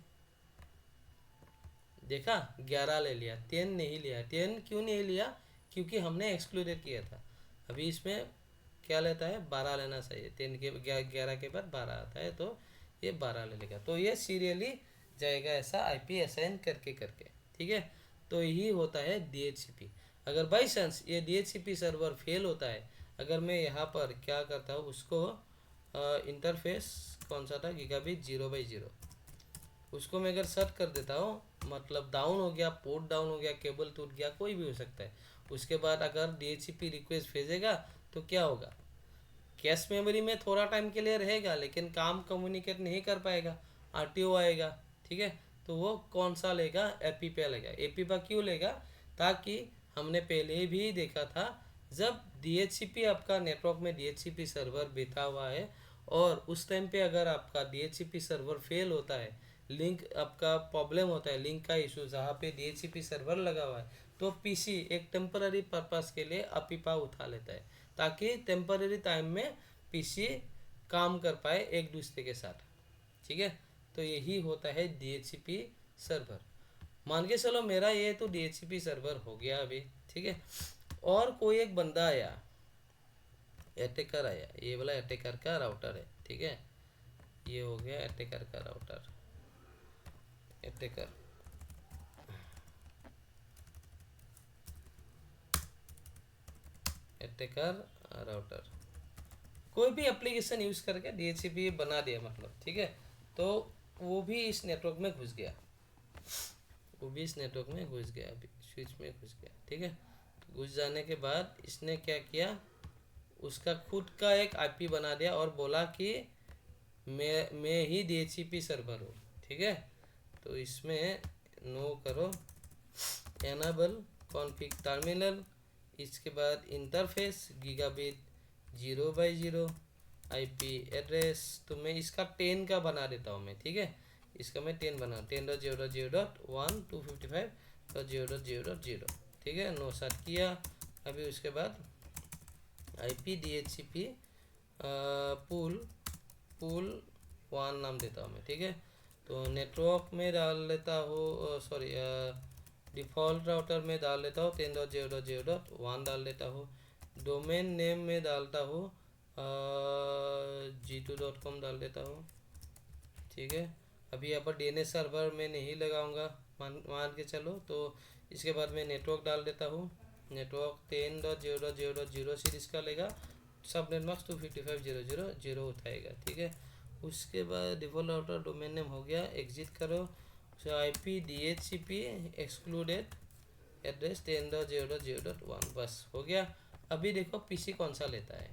देखा 11 ले लिया, 10 नहीं लिया। 10 क्यों नहीं लिया, क्योंकि हमने एक्सक्लूडेड किया था। अभी इसमें क्या लेता है 12 लेना चाहिए, 10 के 11 के बाद 12 आता है, तो ये 12 ले लेगा। तो ये सीरियली जाएगा ऐसा आईपी असाइन करके करके, ठीक है। तो यही होता है DHCP। अगर बाई चांस ये DHCP सर्वर फेल होता है, अगर मैं यहाँ पर क्या करता हूँ उसको इंटरफेस कौन सा था गीगाबिट 0/0, उसको मैं अगर सेट कर देता हूँ, मतलब डाउन हो गया, पोर्ट डाउन हो गया, केबल टूट गया, कोई भी हो सकता है। उसके बाद अगर DHCP रिक्वेस्ट भेजेगा तो क्या होगा, कैश मेमोरी में थोड़ा टाइम के लिए रहेगा, लेकिन काम कम्युनिकेट नहीं कर पाएगा, RTO आएगा, ठीक है। तो वो कौन सा लेगा, एपीपा लेगा। एपीपा क्यों लेगा, ताकि हमने पहले भी देखा था, जब DHCP आपका नेटवर्क में DHCP सर्वर बैठा हुआ है और उस टाइम पे अगर आपका DHCP सर्वर फेल होता है, लिंक आपका प्रॉब्लम होता है, लिंक का इशू, जहाँ पे DHCP सर्वर लगा हुआ है, तो पीसी एक टेम्पररी पर्पस के लिए एपीपा उठा लेता है, ताकि टेम्पररी टाइम में पीसी काम कर पाए एक दूसरे के साथ। ठीक है। तो यही होता है DHCP सर्वर। मान के चलो मेरा ये तो DHCP सर्वर हो गया अभी, ठीक है। और कोई एक बंदा आया, अटैकर आया, ये वाला अटैकर का राउटर है, ठीक है। ये हो गया अटैकर का राउटर, अटैकर अटैकर राउटर कोई भी एप्लीकेशन यूज़ करके DHCP बना दिया मतलब, ठीक है। तो वो भी इस नेटवर्क में घुस गया, वो भी इस नेटवर्क में घुस गया, अभी स्विच में घुस गया, ठीक है। तो घुस जाने के बाद इसने क्या किया, उसका खुद का एक IP बना दिया और बोला कि मैं ही DHCP सर्वर हूँ, ठीक है। तो इसमें नो करो, एनाबल कॉन्फ़िग टर्मिनल, इसके बाद इंटरफेस गीगाबिट 0/0 IP एड्रेस। तो मैं इसका 10 का बना देता हूँ मैं, ठीक है। इसका मैं 10 बना 10.0.0.1 255.0.0.0, ठीक है। नो सेट किया। अभी उसके बाद IP DHCP पूल 1 नाम देता हूँ मैं, ठीक है। तो नेटवर्क में डाल लेता हूँ, सॉरी डिफ़ॉल्ट राउटर में डाल लेता हूँ 10.0.0.1 डाल लेता हूँ। डोमेन नेम में डालता हूँ g2.com डाल देता हूँ, ठीक है। अभी यहाँ पर DNS सर्वर में नहीं लगाऊंगा, मान के चलो। तो इसके बाद मैं नेटवर्क डाल देता हूँ, नेटवर्क 10.0.0.0 सीरीज का लेगा, सब नेटवर्क 255.0.0.0 उठाएगा, ठीक है। उसके बाद डिफ़ॉल्ट राउटर डोमेन नेम हो गया, एग्जिट करो। IP DHCP एक्सक्लूडेड एड्रेस 10.0.0.1 बस हो गया। अभी देखो PC कौन सा लेता है,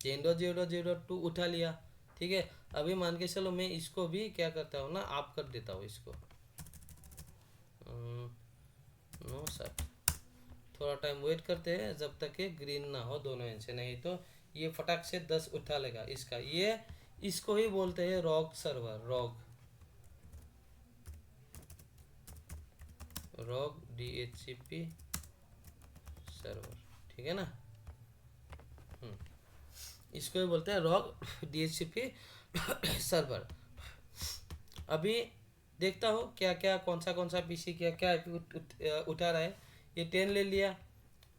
10.0.0.2 उठा लिया, ठीक है। अभी मान के चलो मैं इसको भी क्या करता हूँ ना, आप कर देता हूँ इसको, नो सर। थोड़ा टाइम वेट करते हैं जब तक कि ग्रीन ना हो दोनों एंड से, नहीं तो ये फटाक से 10 उठा लेगा इसका। ये इसको ही बोलते हैं rogue server, rogue DHCP server, ठीक है ना। इसको ही बोलते हैं रॉग DHCP सर्वर। अभी देखता हूँ क्या क्या कौन सा PC क्या क्या IP उठा रहा है। ये 10 ले लिया,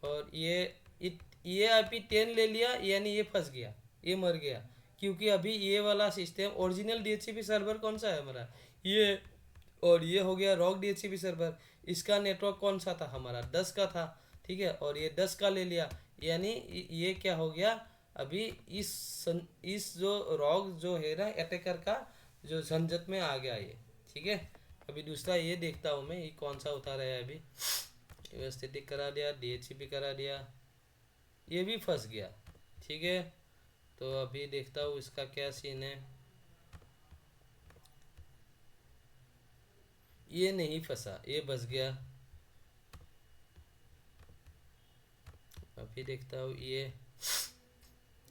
और ये IP 10 ले लिया, यानी ये फंस गया, ये मर गया। क्योंकि अभी ये वाला सिस्टम ओरिजिनल DHCP सर्वर कौन सा है हमारा, ये, और ये हो गया रॉग DHCP सर्वर। इसका नेटवर्क कौन सा था हमारा, 10 का था, ठीक है। और ये 10 का ले लिया, यानी ये क्या हो गया, अभी इस जो रॉग जो है ना अटैकर का जो झंझट में आ गया ये, ठीक है। अभी दूसरा ये देखता हूँ मैं, ये कौन सा उतारा है। अभी व्यवस्थित करा दिया, DHCP करा दिया, ये भी फंस गया, ठीक है। तो अभी देखता हूँ इसका क्या सीन है। ये नहीं फंसा, ये बच गया। अभी देखता हूँ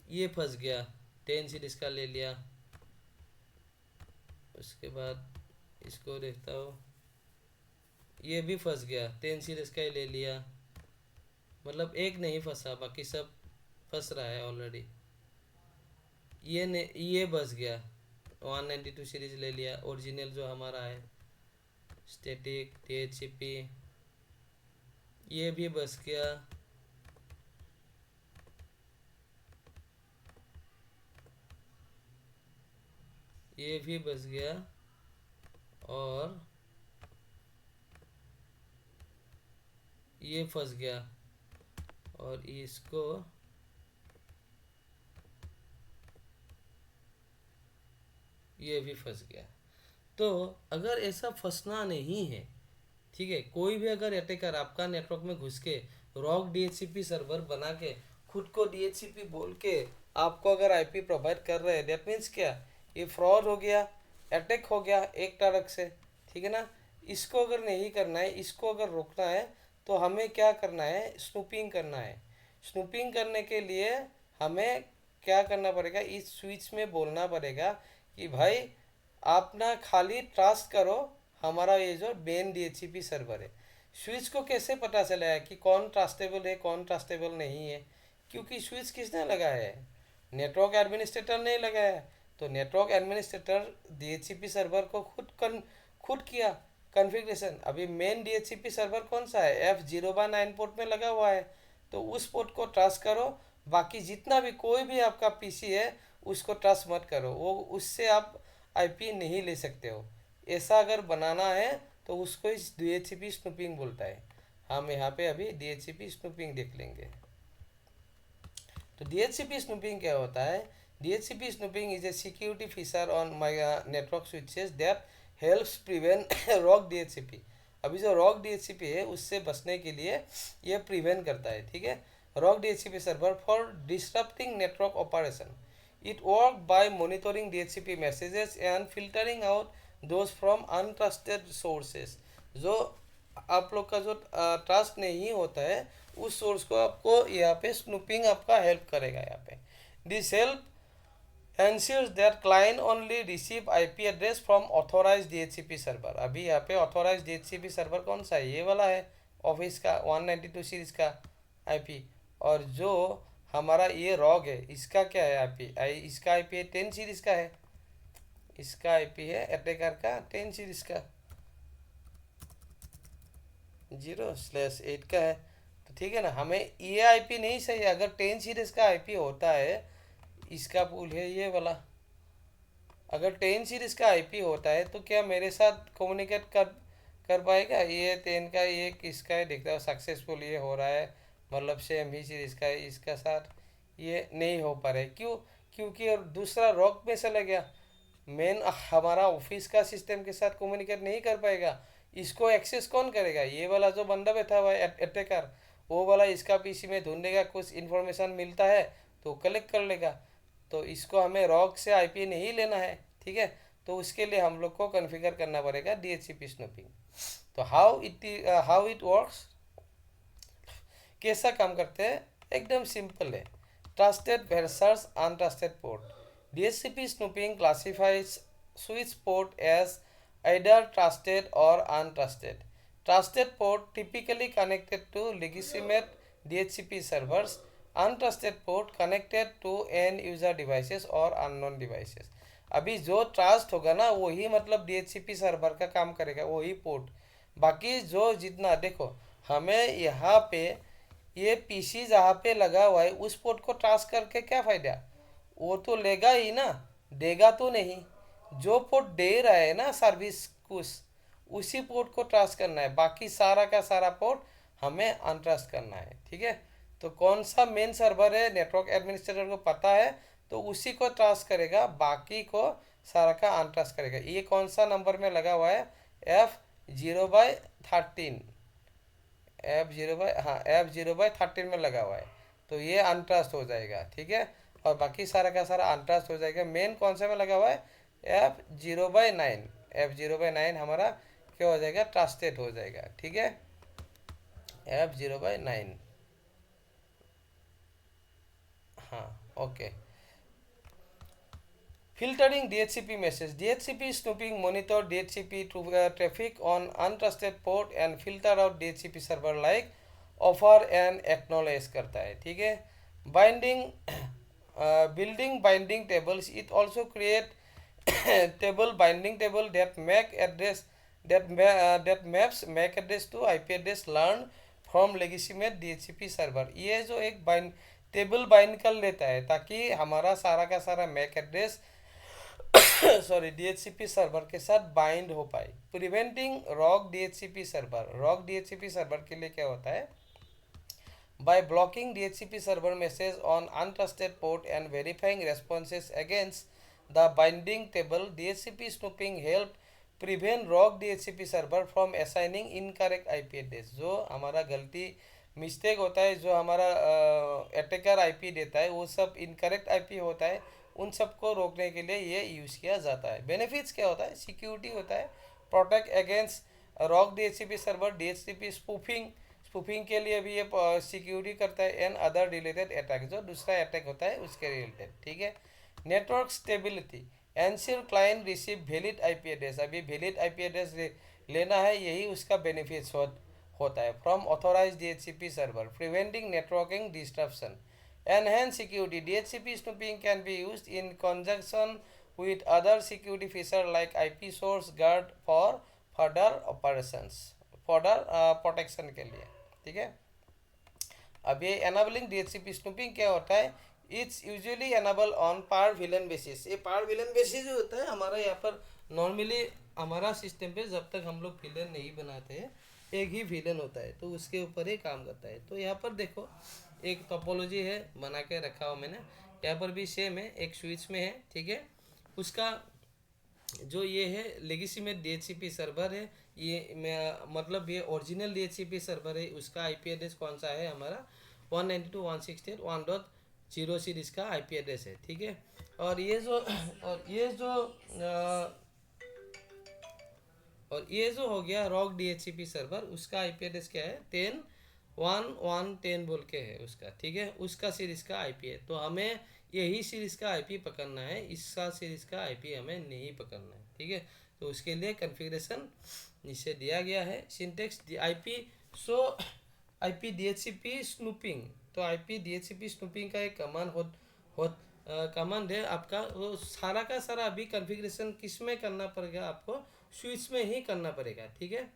ये फंस गया, 10 सीरीज का ले लिया। उसके बाद इसको देखता हूँ, ये भी फंस गया, 10 सीरीज का ही ले लिया। मतलब एक नहीं फंसा, बाकी सब फंस रहा है ऑलरेडी। ये बच गया, 192 सीरीज ले लिया, ओरिजिनल जो हमारा है स्टैटिक DHCP, ये भी बच गया। ये भी बच गया, और ये फंस गया, और इसको ये भी फंस गया। तो अगर ऐसा फंसना नहीं है, ठीक है, कोई भी अगर अटैकर आपका नेटवर्क में घुस के रॉग DHCP सर्वर बना के खुद को DHCP बोल के आपको अगर IP प्रोवाइड कर रहे हैं, दैट मीन्स क्या, ये फ्रॉड हो गया, अटैक हो गया एक तरह से, ठीक है ना। इसको अगर नहीं करना है, इसको अगर रोकना है, तो हमें क्या करना है, स्नूपिंग करना है। स्नूपिंग करने के लिए हमें क्या करना पड़ेगा, इस स्विच में बोलना पड़ेगा कि भाई आप ना खाली ट्रस्ट करो हमारा ये जो मेन DHCP सर्वर है। स्विच को कैसे पता चला है कि कौन ट्रस्टेबल है कौन ट्रस्टेबल नहीं है, क्योंकि स्विच किसने लगाया है, नेटवर्क एडमिनिस्ट्रेटर नहीं लगाया, तो नेटवर्क एडमिनिस्ट्रेटर DHCP सर्वर को खुद किया कॉन्फ़िगरेशन। अभी मेन DHCP सर्वर कौन सा है, F0/9 पोर्ट में लगा हुआ है, तो उस पोर्ट को ट्रस्ट करो। बाकी जितना भी कोई भी आपका पीसी है उसको ट्रस्ट मत करो, वो उससे आप आईपी नहीं ले सकते हो। ऐसा अगर बनाना है तो उसको इस DHCP स्नूपिंग बोलता है। हम यहाँ पे अभी DHCP स्नूपिंग देख लेंगे। तो DHCP स्नूपिंग क्या होता है? DHCP snooping is a security feature on my network switches that helps prevent rogue DHCP। अभी जो रॉग DHCP है उससे बचने के लिए ये प्रिवेंट करता है, ठीक है। Rogue DHCP server for disturbing network operation. It work by monitoring DHCP messages and filtering out those from untrusted sources. जो आप लोग का जो ट्रस्ट नहीं होता है उस सोर्स को आपको यहाँ पे स्नूपिंग आपका हेल्प करेगा यहाँ पे। This help ensures that client only receive IP address from authorized DHCP server. अभी यहाँ पे authorized DHCP सर्वर कौन सा है? ये वाला है, ऑफिस का 192 सीरीज का IP। और जो हमारा ये रॉग है इसका क्या है IP? इसका IP 10 सीरीज का है, इसका IP है अटैकर का 10 सीरीज का 0/8 का है। तो ठीक है ना, हमें ये आईपी नहीं चाहिए। अगर 10 सीरीज का आईपी होता है, इसका पूल है ये वाला, अगर 10 सीरीज का आईपी होता है तो क्या मेरे साथ कम्युनिकेट कर पाएगा? ये 10 का ये किसका है देखता हूँ, सक्सेसफुल ये हो रहा है, मतलब सेम ही सीरीज का है, इसका साथ ये नहीं हो पा रहा है। क्यों? क्योंकि और दूसरा रॉक में चला गया। मेन हमारा ऑफिस का सिस्टम के साथ कम्युनिकेट नहीं कर पाएगा। इसको एक्सेस कौन करेगा? ये वाला जो बंदा बैठा हुआ है अटैकर, वो वाला इसका पीसी में ढूंढेगा, कुछ इन्फॉर्मेशन मिलता है तो कलेक्ट कर लेगा। तो इसको हमें रॉक से आईपी नहीं लेना है, ठीक है। तो उसके लिए हम लोग को कॉन्फ़िगर करना पड़ेगा DHCP स्नूपिंग। तो हाउ इट वर्क्स, कैसा काम करते हैं? एकदम सिंपल है। Trusted versus untrusted port. DHCP snooping classifies switch port as either trusted or untrusted. Trusted port typically connected to legitimate DHCP servers. Untrusted port connected to end user devices or unknown devices. अभी जो ट्रस्ट होगा ना वही मतलब DHCP सर्वर का काम करेगा, वही पोर्ट। बाकी जो जितना देखो, हमें यहाँ पे ये पीसी जहाँ पे लगा हुआ है उस पोर्ट को ट्रस्ट करके क्या फ़ायदा? वो तो लेगा ही ना, देगा तो नहीं। जो पोर्ट दे रहा है ना सर्विस कुछ, उसी पोर्ट को ट्रस्ट करना है, बाकी सारा का सारा पोर्ट हमें अनट्रस्ट करना है, ठीक है। तो कौन सा मेन सर्वर है नेटवर्क एडमिनिस्ट्रेटर को पता है, तो उसी को ट्रस्ट करेगा, बाकी को सारा का अनट्रस्ट करेगा। ये कौन सा नंबर में लगा हुआ है? F0/13, F0/13 में लगा हुआ है, तो ये अनट्रस्ट हो जाएगा, ठीक है। और बाकी सारा का सारा अनट्रस्ट हो जाएगा। मेन कौन से में लगा हुआ है? F0/9 हमारा क्या हो जाएगा? ट्रस्टेड हो जाएगा, ठीक है। F0/9, हाँ okay. Filtering DHCP message. DHCP snooping monitor DHCP traffic on untrusted port and filter out DHCP server like offer and acknowledge करता है, ठीक है। Binding building binding tables. It also create binding table that make address that maps MAC address to IP address learned from legitimate DHCP server. ये जो एक टेबल बाइंड कर लेता है ताकि हमारा सारा का सारा MAC address sorry DHCP server के साथ बाइंड हो पाए। Preventing rogue DHCP server. Rogue DHCP server के लिए क्या होता है? By blocking DHCP server message on untrusted port and verifying responses against the binding table, DHCP snooping help prevent rogue DHCP server from assigning incorrect IP address। जो हमारा गलती मिस्टेक होता है, जो हमारा अटैकर आईपी देता है वो सब इनकरेक्ट आईपी होता है, उन सबको रोकने के लिए ये यूज़ किया जाता है। बेनिफिट्स क्या होता है? सिक्योरिटी होता है, protect against rogue DHCP server, DHCP spoofing के लिए भी ये सिक्योरिटी करता है, एंड अदर रिलेटेड अटैक, जो दूसरा अटैक होता है उसके रिलेटेड, ठीक है। Network stability, ensure client receive valid IP address. अभी वैलिड आईपी एड्रेस लेना है, यही उसका बेनिफिट्स होता है। From authorize DHCP server, preventing networking disruption Enhanced security. DHCP snooping can be used in conjunction with other security features like IP source guard for further operations, further protection के लिए, ठीक है। अब ये एनाबलिंग डीएचसीपी स्नूपिंग क्या होता है, it's usually enable on per VLAN basis. ये पार विलन बेसिस जो होता है हमारा यहाँ पर नॉर्मली हमारा सिस्टम पे जब तक हम लोग विलन नहीं बनाते हैं एक ही विलन होता है तो उसके ऊपर ही काम करता है। तो यहाँ पर देखो एक टोपोलॉजी है बना के रखा हो मैंने, यहाँ पर भी सेम है, एक स्विच में है, ठीक है। उसका जो ये है लेगेसी में DHCP सर्वर है, ये मैं मतलब ये ओरिजिनल DHCP सर्वर है, उसका आईपी एड्रेस कौन सा है हमारा 192.168.1.0 सीरीज का आईपी एड्रेस है, ठीक है। और ये जो हो गया रॉक DHCP सर्वर, उसका आईपी एड्रेस क्या है 10.1.1.10 बोल के है उसका, ठीक है। उसका सीरीज का आईपी है, तो हमें यही सीरीज का आईपी पकड़ना है, इसका सीरीज का आईपी हमें नहीं पकड़ना है, ठीक है। तो उसके लिए कॉन्फ़िगरेशन नीचे दिया गया है, syntax IP so IP DHCP snooping. तो आईपी DHCP स्नूपिंग का एक कमांड है आपका, वो सारा का सारा अभी कॉन्फ़िगरेशन किस में करना पड़ेगा, आपको स्विच में ही करना पड़ेगा, ठीक है।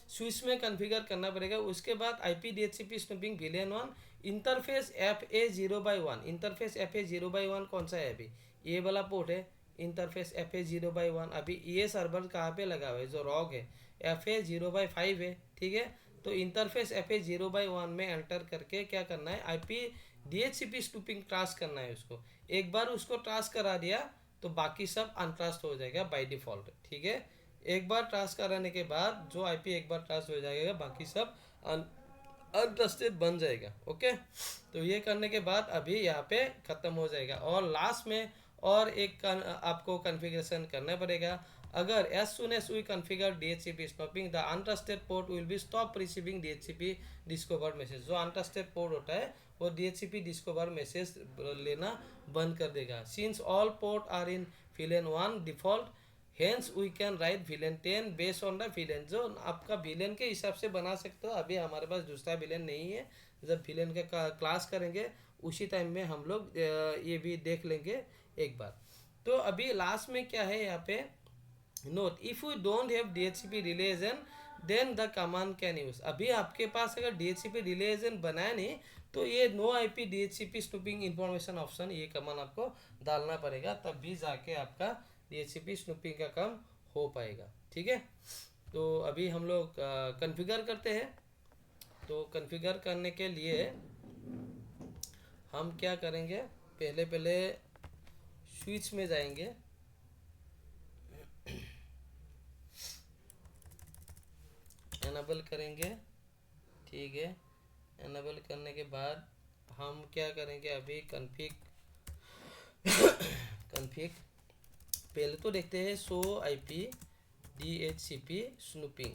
स्विच में कॉन्फ़िगर करना पड़ेगा। उसके बाद IP DHCP snooping villain 1 interface FA0/1। Interface FA0/1 कौन सा है, अभी ये वाला पोर्ट है इंटरफेस FA0/1। अभी ये सर्वर कहाँ पे लगा हुआ है, जो रॉग है FA0/5 है, ठीक है। तो इंटरफेस FA0/1 में एंटर करके क्या करना है, आईपी DHCP स्नूपिंग टास्क करना है उसको। एक बार उसको टास्क करा दिया तो बाकी सब अनट्रस्ट हो जाएगा बाय डिफ़ॉल्ट, ठीक है। एक बार टास्क कराने के बाद जो आईपी एक बार ट्रस्ट हो जाएगा बाकी सब अनट्रस्टेड बन जाएगा, ओके। तो ये करने के बाद अभी यहाँ पे ख़त्म हो जाएगा। और लास्ट में और एक आपको कॉन्फ़िगरेशन करना पड़ेगा। अगर as soon as we configure DHCP snooping the untrusted port will be stop receiving DHCP discover message. जो अनट्रस्टेड पोर्ट होता है वो DHCP डिस्कवर मैसेज लेना बंद कर देगा। Since all port are in VLAN 1 default, hence we can write VLAN 10 based on the VLAN. जो आपका विलेन के हिसाब से बना सकते हो। अभी हमारे पास दूसरा विलेन नहीं है, जब विलेन का क्लास करेंगे उसी टाइम में हम लोग ये भी देख लेंगे एक बार। तो अभी लास्ट में क्या है यहाँ पे, note if you don't have DHCP relation then the command can use. अभी आपके पास अगर DHCP रिलेजन बनाया नहीं तो ये no IP DHCP snooping information option ये कमांड आपको डालना पड़ेगा, तब भी जाके आपका DHCP स्नूपिंग का काम हो पाएगा, ठीक है। तो अभी हम लोग कॉन्फ़िगर करते हैं। तो कॉन्फ़िगर करने के लिए हम क्या करेंगे, पहले स्विच में जाएंगे, एनेबल करेंगे, ठीक है। एनेबल करने के बाद हम क्या करेंगे, अभी कॉन्फ़िग पहले तो देखते हैं शो आईपी DHCP स्नूपिंग।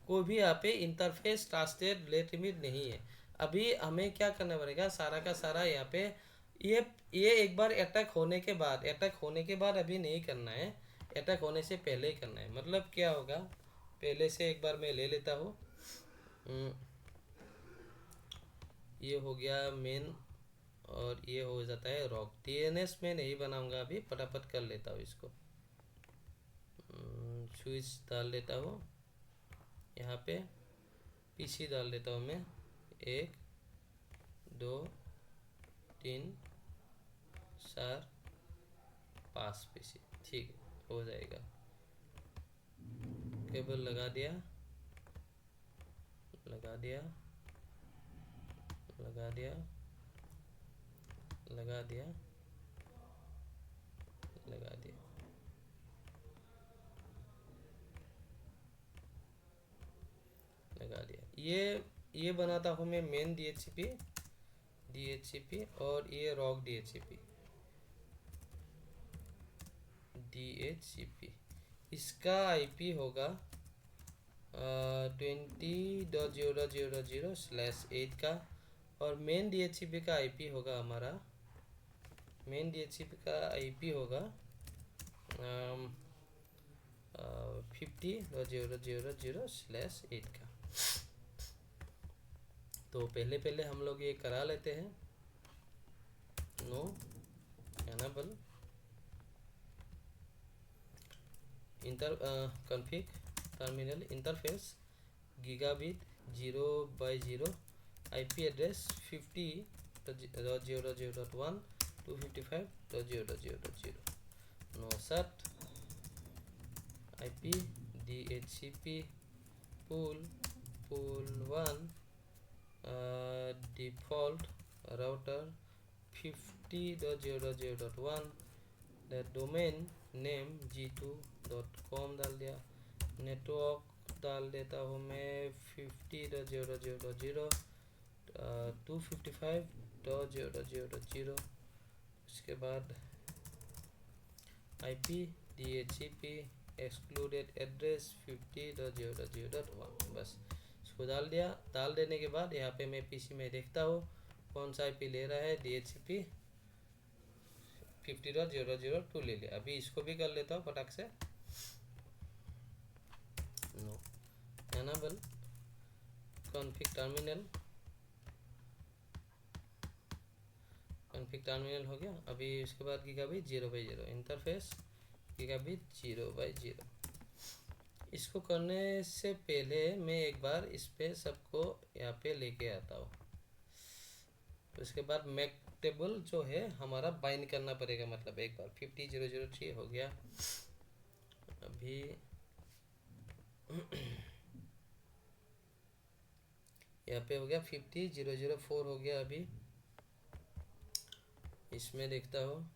कोई भी यहाँ पे इंटरफेस ट्रस्टेड लेट लिमिट नहीं है। अभी हमें क्या करना पड़ेगा, सारा का सारा यहाँ पे ये एक बार अटैक होने के बाद अभी नहीं करना है, अटैक होने से पहले ही करना है। मतलब क्या होगा, पहले से एक बार मैं ले लेता हूँ। ये हो गया मेन और ये हो जाता है रॉक। DNS में नहीं बनाऊंगा, अभी फटाफट कर लेता हूँ इसको। स्विच डाल देता हूँ, यहाँ पे PC डाल देता हूँ मैं 1 2 3 4 5 PC, ठीक है, हो जाएगा। केबल लगा दिया लगा दिया लगा दिया लगा दिया लगा दिया लगा दिया। ये बनाता हूँ मैं मेन DHCP और ये रॉक DHCP। इसका आईपी होगा 20.0.0.0/8 का। और मेन DHCP का आईपी होगा हमारा, मेन DHCP का आईपी होगा 50.0.0.0/8 का, तो पहले पहले हम लोग ये करा लेते हैं। No enable enter config terminal interface gigabit 0/0 IP address 50.0.0.1 255.0.0.0 no shut IP DHCP pool 1 default router 50.0.0.1 the domain name g2.com डाल दिया। नेटवर्क डाल देता हूँ मैं 50.0.0.0 255.0.0.0। उसके बाद IP DHCP एक्सक्लूडेड एड्रेस 50.0.0.1 बस इसको डाल दिया। डाल देने के बाद यहाँ पे मैं PC में देखता हूँ कौन सा IP ले रहा है। DHCP 50.0.0.2 ले लिया। अभी इसको भी कर लेता हूँ फटाक से। नो एनेबल कॉन्फ़िग टर्मिनल हो गया। अभी उसके बाद गीगाबिट 0/0 इंटरफेस गीगाबिट 0/0। इसको करने से पहले मैं एक बार इस पे सबको यहाँ पे लेके आता हूँ। उसके बाद मैक टेबल जो है हमारा बाइंड करना पड़ेगा। मतलब एक बार 50.0.0.3 हो गया। अभी यहाँ पे हो गया 50.0.0.4 हो गया। अभी इसमें देखता हूँ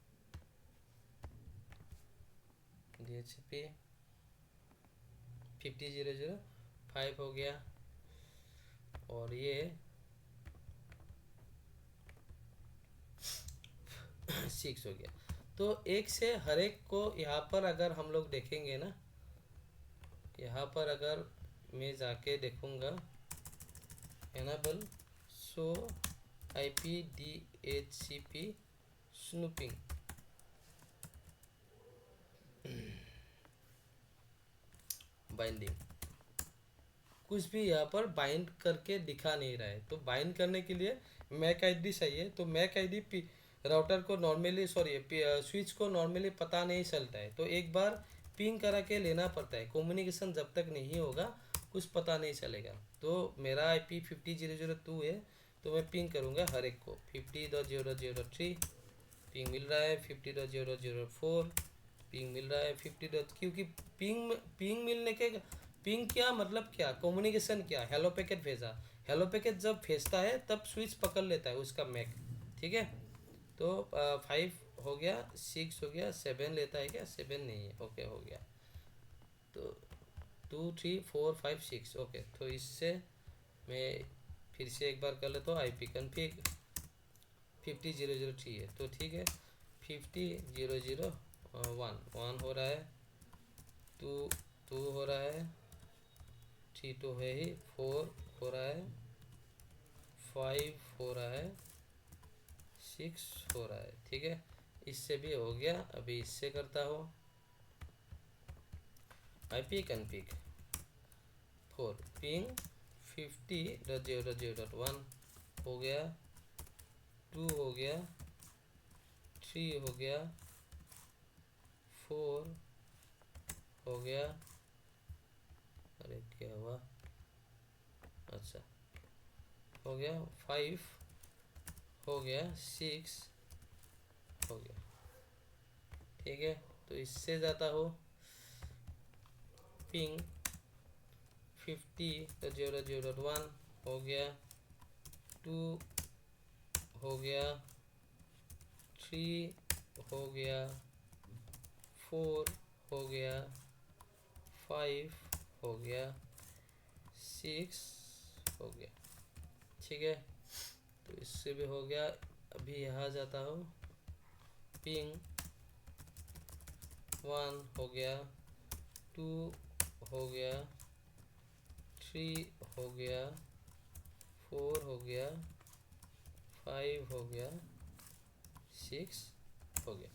DHCP 50.0.0.5 हो गया और ये 6 हो गया। तो एक से हर एक को यहाँ पर अगर हम लोग देखेंगे ना, यहाँ पर अगर मैं जाके देखूँगा एनेबल सो IP DHCP स्नूपिंग बाइंडिंग कुछ भी यहाँ पर बाइंड करके दिखा नहीं रहा है। तो बाइंड करने के लिए मैक आईडी चाहिए। तो मैक आईडी राउटर को नॉर्मली स्विच को नॉर्मली पता नहीं चलता है। तो एक बार पिंग करा के लेना पड़ता है। कम्युनिकेशन जब तक नहीं होगा कुछ पता नहीं चलेगा। तो मेरा IP 50.0.0.2 है तो मैं पिंग करूँगा हर एक को। 50.0.0.3 पिंग मिल रहा है। 50.0.0.4 पिंग मिल रहा है। क्योंकि पिंग मिलने के पिंग क्या मतलब क्या कम्युनिकेशन क्या हेलो पैकेट भेजा। हेलो पैकेट जब भेजता है तब स्विच पकड़ लेता है उसका मैक। ठीक है। तो 5 हो गया 6 हो गया 7 लेता है क्या 7 नहीं है। ओके हो गया। तो 2 3 4 5 6 ओके। तो इससे मैं फिर से एक बार कर लेता हूँ। IP कॉन्फ़िग 50.0.0.3 है तो ठीक है। 50.0.0.1 हो रहा है। 2 हो रहा है। 3 तो है ही। 4 हो रहा है। 5 हो रहा है। 6 हो रहा है। ठीक है। इससे भी हो गया। अभी इससे करता हूँ IP कॉन्फ़िग 4 पिंग 50.0.0.1 हो गया। 2 हो गया। 3 हो गया। 4 हो गया। अरे क्या हुआ। अच्छा हो गया। 5 हो गया। 6 हो गया। ठीक है। तो इससे जाता हो पिंग 50.0.0.1 हो गया। 2 हो गया। 3 हो गया। 4 हो गया। 5 हो गया। 6 हो गया। ठीक है। तो इससे भी हो गया। अभी यहाँ जाता हूँ पिंग 1 हो गया। 2 हो गया। 3 हो गया। 4 हो गया। 5 हो गया। 6 हो गया।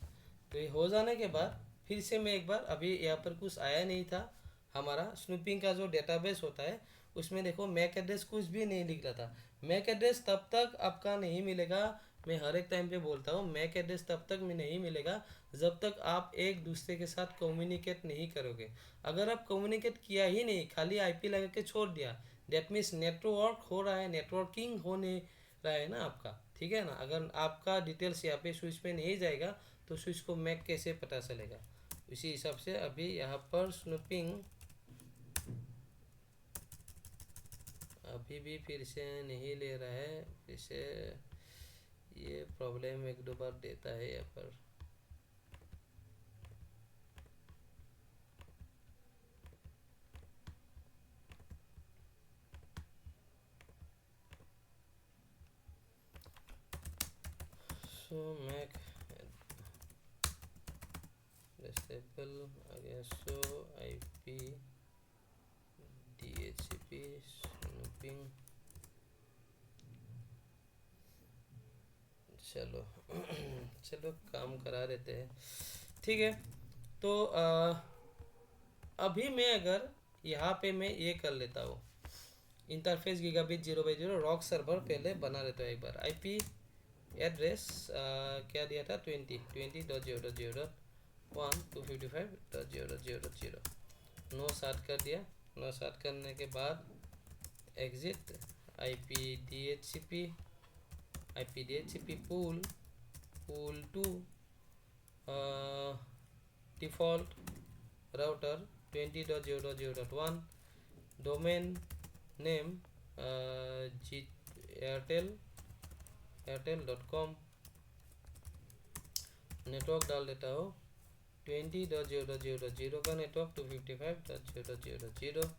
तो ये हो जाने के बाद फिर से मैं एक बार अभी यहाँ पर कुछ आया नहीं था। हमारा स्नूपिंग का जो डेटाबेस होता है उसमें देखो मैक एड्रेस कुछ भी नहीं लिख रहा था। मैक एड्रेस तब तक आपका नहीं मिलेगा, मैं हर एक टाइम पे बोलता हूँ, मैक एड्रेस तब तक में नहीं मिलेगा जब तक आप एक दूसरे के साथ कम्युनिकेट नहीं करोगे। अगर आप कम्युनिकेट किया ही नहीं, खाली आईपी लगा के छोड़ दिया, डेट मीन्स नेटवर्क हो रहा है, नेटवर्किंग होने रहा है ना आपका, ठीक है ना। अगर आपका डिटेल्स यहाँ पे स्विच पे नहीं जाएगा तो स्विच को मैक कैसे पता चलेगा। इसी हिसाब से अभी यहाँ पर स्नूपिंग अभी भी फिर से नहीं ले रहा है, फिर से ये प्रॉब्लम एक दो बार देता है यहाँ पर। सो मैक डिसेबल आ गया। सो आईपी डीएचसीपी स्नूपिंग, चलो चलो काम करा देते हैं, ठीक है। तो अभी मैं अगर यहाँ पे मैं ये कर लेता हूँ, इंटरफेस गीगाबिट 0/0 रॉक सर्वर पहले बना लेता हूँ एक बार। आईपी एड्रेस क्या दिया था, 20.0.0.1 नो स्टार्ट कर दिया। नो स्टार्ट करने के बाद exit IP DHCP pool two default router 20.0.0.1 domain name G एयरटेल.com, नेटवर्क डाल देता हो 20.0.0.0 का network 255.0.0.0,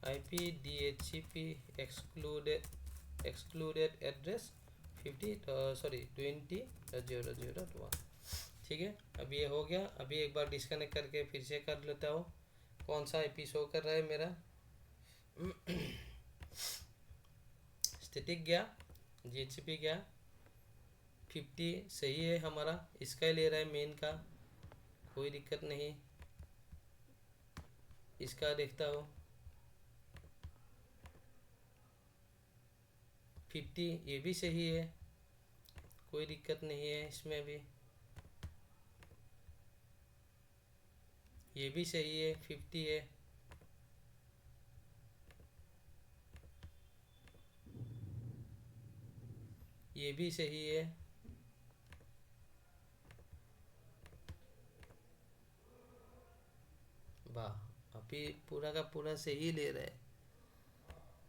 IP DHCP excluded address 20.0.0.1, ठीक है। अभी ये हो गया। अभी एक बार डिस्कनेक्ट करके फिर से कर लेता हूँ, कौन सा आईपी शो कर रहा है मेरा। स्टैटिक गया, जीएचसीपी गया, 50 सही है हमारा, इसका ही ले रहा है मेन का, कोई दिक्कत नहीं। इसका देखता हूँ 50, ये भी सही है, कोई दिक्कत नहीं है इसमें भी, ये भी सही है, 50 है। ये भी सही है, वाह अभी पूरा का पूरा सही ले रहा है।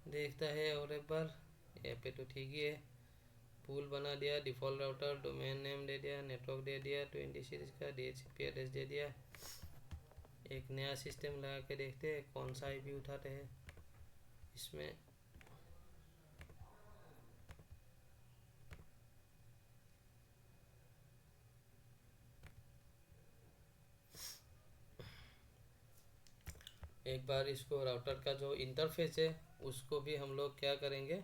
देखता है और एक बार, यहाँ पे तो ठीक ही है। पूल बना दिया, डिफ़ॉल्ट राउटर, डोमेन नेम दे दिया, नेटवर्क दे दिया, 20 सीरीज का डीएचसीपी एड्रेस दे दिया। एक नया सिस्टम लगा के देखते हैं कौन सा आईपी उठाते हैं इसमें। एक बार इसको राउटर का जो इंटरफेस है उसको भी हम लोग क्या करेंगे,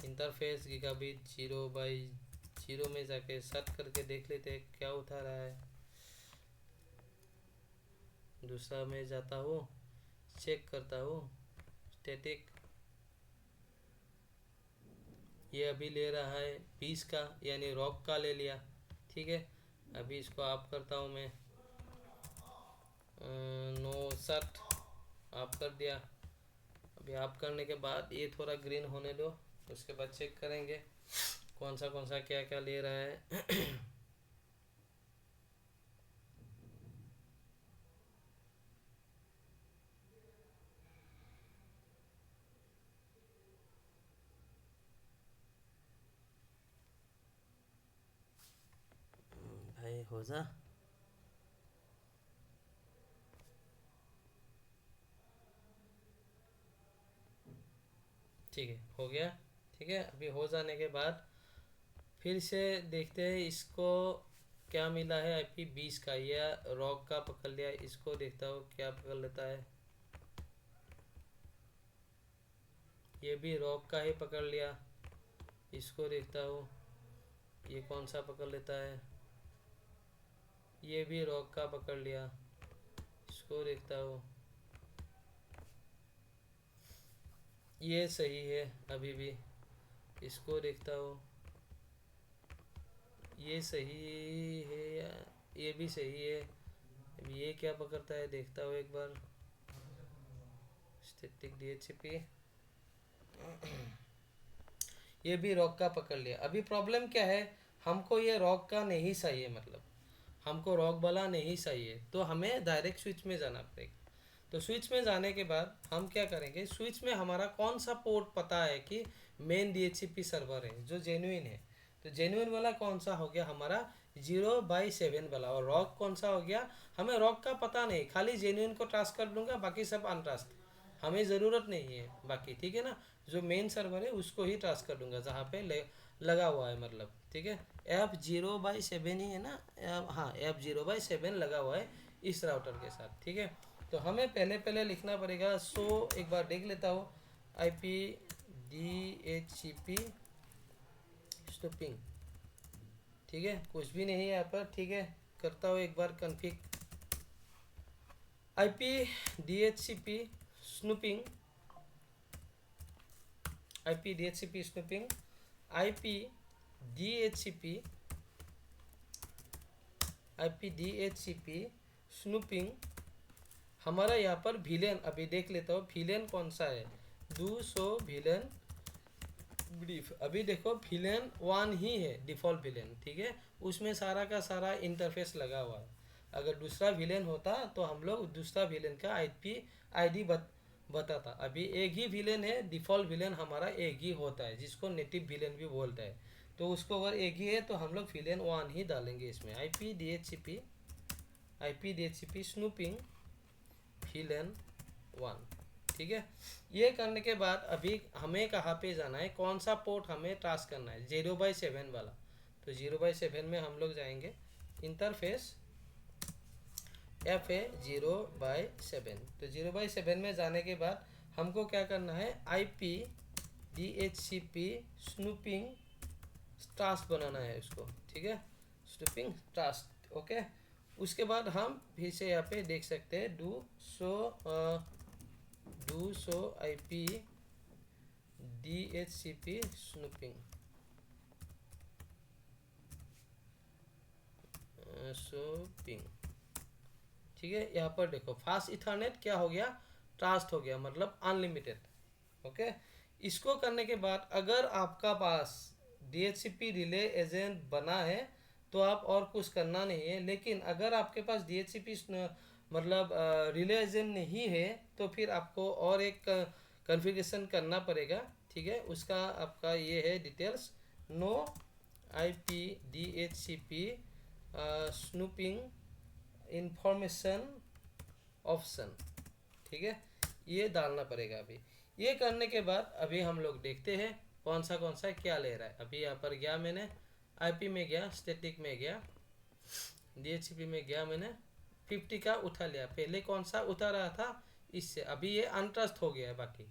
इंटरफेस गीगाबिट 0/0 में जाके सर्च करके देख लेते हैं क्या उठा रहा है। दूसरा में जाता हूँ, चेक करता हूँ स्टैटिक, ये अभी ले रहा है 20 का, यानी रॉक का ले लिया, ठीक है। अभी इसको ऑफ करता हूँ मैं, नो सर्ट ऑफ कर दिया। अभी ऑफ करने के बाद ये थोड़ा ग्रीन होने दो, उसके बाद चेक करेंगे कौन सा क्या क्या ले रहा है। भाई हो जा, ठीक है हो गया, ठीक है। अभी हो जाने के बाद फिर से देखते हैं इसको क्या मिला है, आईपी 20 का, या रॉक का पकड़ लिया, इसको देखता हूँ क्या पकड़ लेता है। ये भी रॉक का ही पकड़ लिया, इसको देखता हूँ ये कौन सा पकड़ लेता है। ये भी रॉक का पकड़ लिया, इसको देखता हूँ, ये सही है अभी भी, इसको देखता हूँ ये सही है या ये भी सही है। अब ये क्या पकड़ता है देखता हूँ एक बार। स्टैटिक DHCP ये भी रॉक का पकड़ लिया। अभी प्रॉब्लम क्या है, हमको ये रॉक का नहीं चाहिए, मतलब हमको रॉक वाला नहीं चाहिए, तो हमें डायरेक्ट स्विच में जाना पड़ेगा। तो स्विच में जाने के बाद हम क्या करेंगे, स्विच में हमारा कौन सा पोर्ट पता है कि मेन DHCP सर्वर है जो जेन्युइन है, तो जेन्युइन वाला कौन सा हो गया हमारा 0/7 वाला। और रॉक कौन सा हो गया, हमें रॉक का पता नहीं, खाली जेन्युइन को ट्रांस कर दूंगा, बाकी सब अनट्रास्ट, हमें ज़रूरत नहीं है बाकी, ठीक है ना। जो मेन सर्वर है उसको ही ट्रांस कर दूंगा जहाँ पे लगा हुआ है, मतलब ठीक है। F0/7 ही है ना, हाँ F0/7 लगा हुआ है इस राउटर के साथ, ठीक है। तो हमें पहले पहले लिखना पड़ेगा। सो एक बार देख लेता हूँ, IP/DHCP स्नूपिंग, ठीक है, कुछ भी नहीं है यहाँ पर, ठीक है। करता हूँ एक बार config IP/DHCP snooping, IP/DHCP snooping, IP/DHCP snooping. हमारा यहाँ पर विलेन अभी देख लेता हूँ, विलेन कौन सा है, 200 विलेन ब्रीफ। अभी देखो विलेन 1 ही है डिफ़ॉल्ट विलेन, ठीक है, उसमें सारा का सारा इंटरफेस लगा हुआ है। अगर दूसरा विलेन होता तो हम लोग दूसरा विलेन का ID बताता। अभी एक ही विलेन है, डिफ़ॉल्ट विलेन हमारा एक ही होता है जिसको नेटिव विलेन भी बोलता है, तो उसको अगर एक ही है तो हम लोग विलेन 1 ही डालेंगे इसमें। IP/DHCP स्नूपिंग विलेन 1, ठीक है। ये करने के बाद अभी हमें कहाँ पे जाना है, कौन सा पोर्ट हमें ट्रांस करना है, 0/7 वाला। तो 0/7 में हम लोग जाएंगे, इंटरफेस F है 0/7। तो 0/7 में जाने के बाद हमको क्या करना है, IP/DHCP स्नूपिंग ट्रास्ट बनाना है उसको, ठीक है, स्नूपिंग ट्रास्ट, ओके। उसके बाद हम फिर से यहाँ पे देख सकते हैं 200 IP/DHCP स्नूपिंग स्नूपिंग, ठीक है। यहाँ पर देखो फास्ट इथरनेट क्या हो गया, ट्रांस्ट हो गया, मतलब अनलिमिटेड, ओके। इसको करने के बाद अगर आपका पास DHCP रिले एजेंट बना है तो आप और कुछ करना नहीं है, लेकिन अगर आपके पास DHCP मतलब रिले एजेंट नहीं है तो फिर आपको और एक कॉन्फ़िगरेशन करना पड़ेगा, ठीक है। उसका आपका ये है details, no IP/DHCP snooping information option, ठीक है, ये डालना पड़ेगा। अभी ये करने के बाद अभी हम लोग देखते हैं कौन सा क्या ले रहा है। अभी यहाँ पर गया मैंने, IP में गया, स्टैटिक में गया, DHCP में गया, मैंने 50 का उठा लिया। पहले कौन सा उठा रहा था इससे, अभी ये अनट्रस्ट हो गया है बाकी,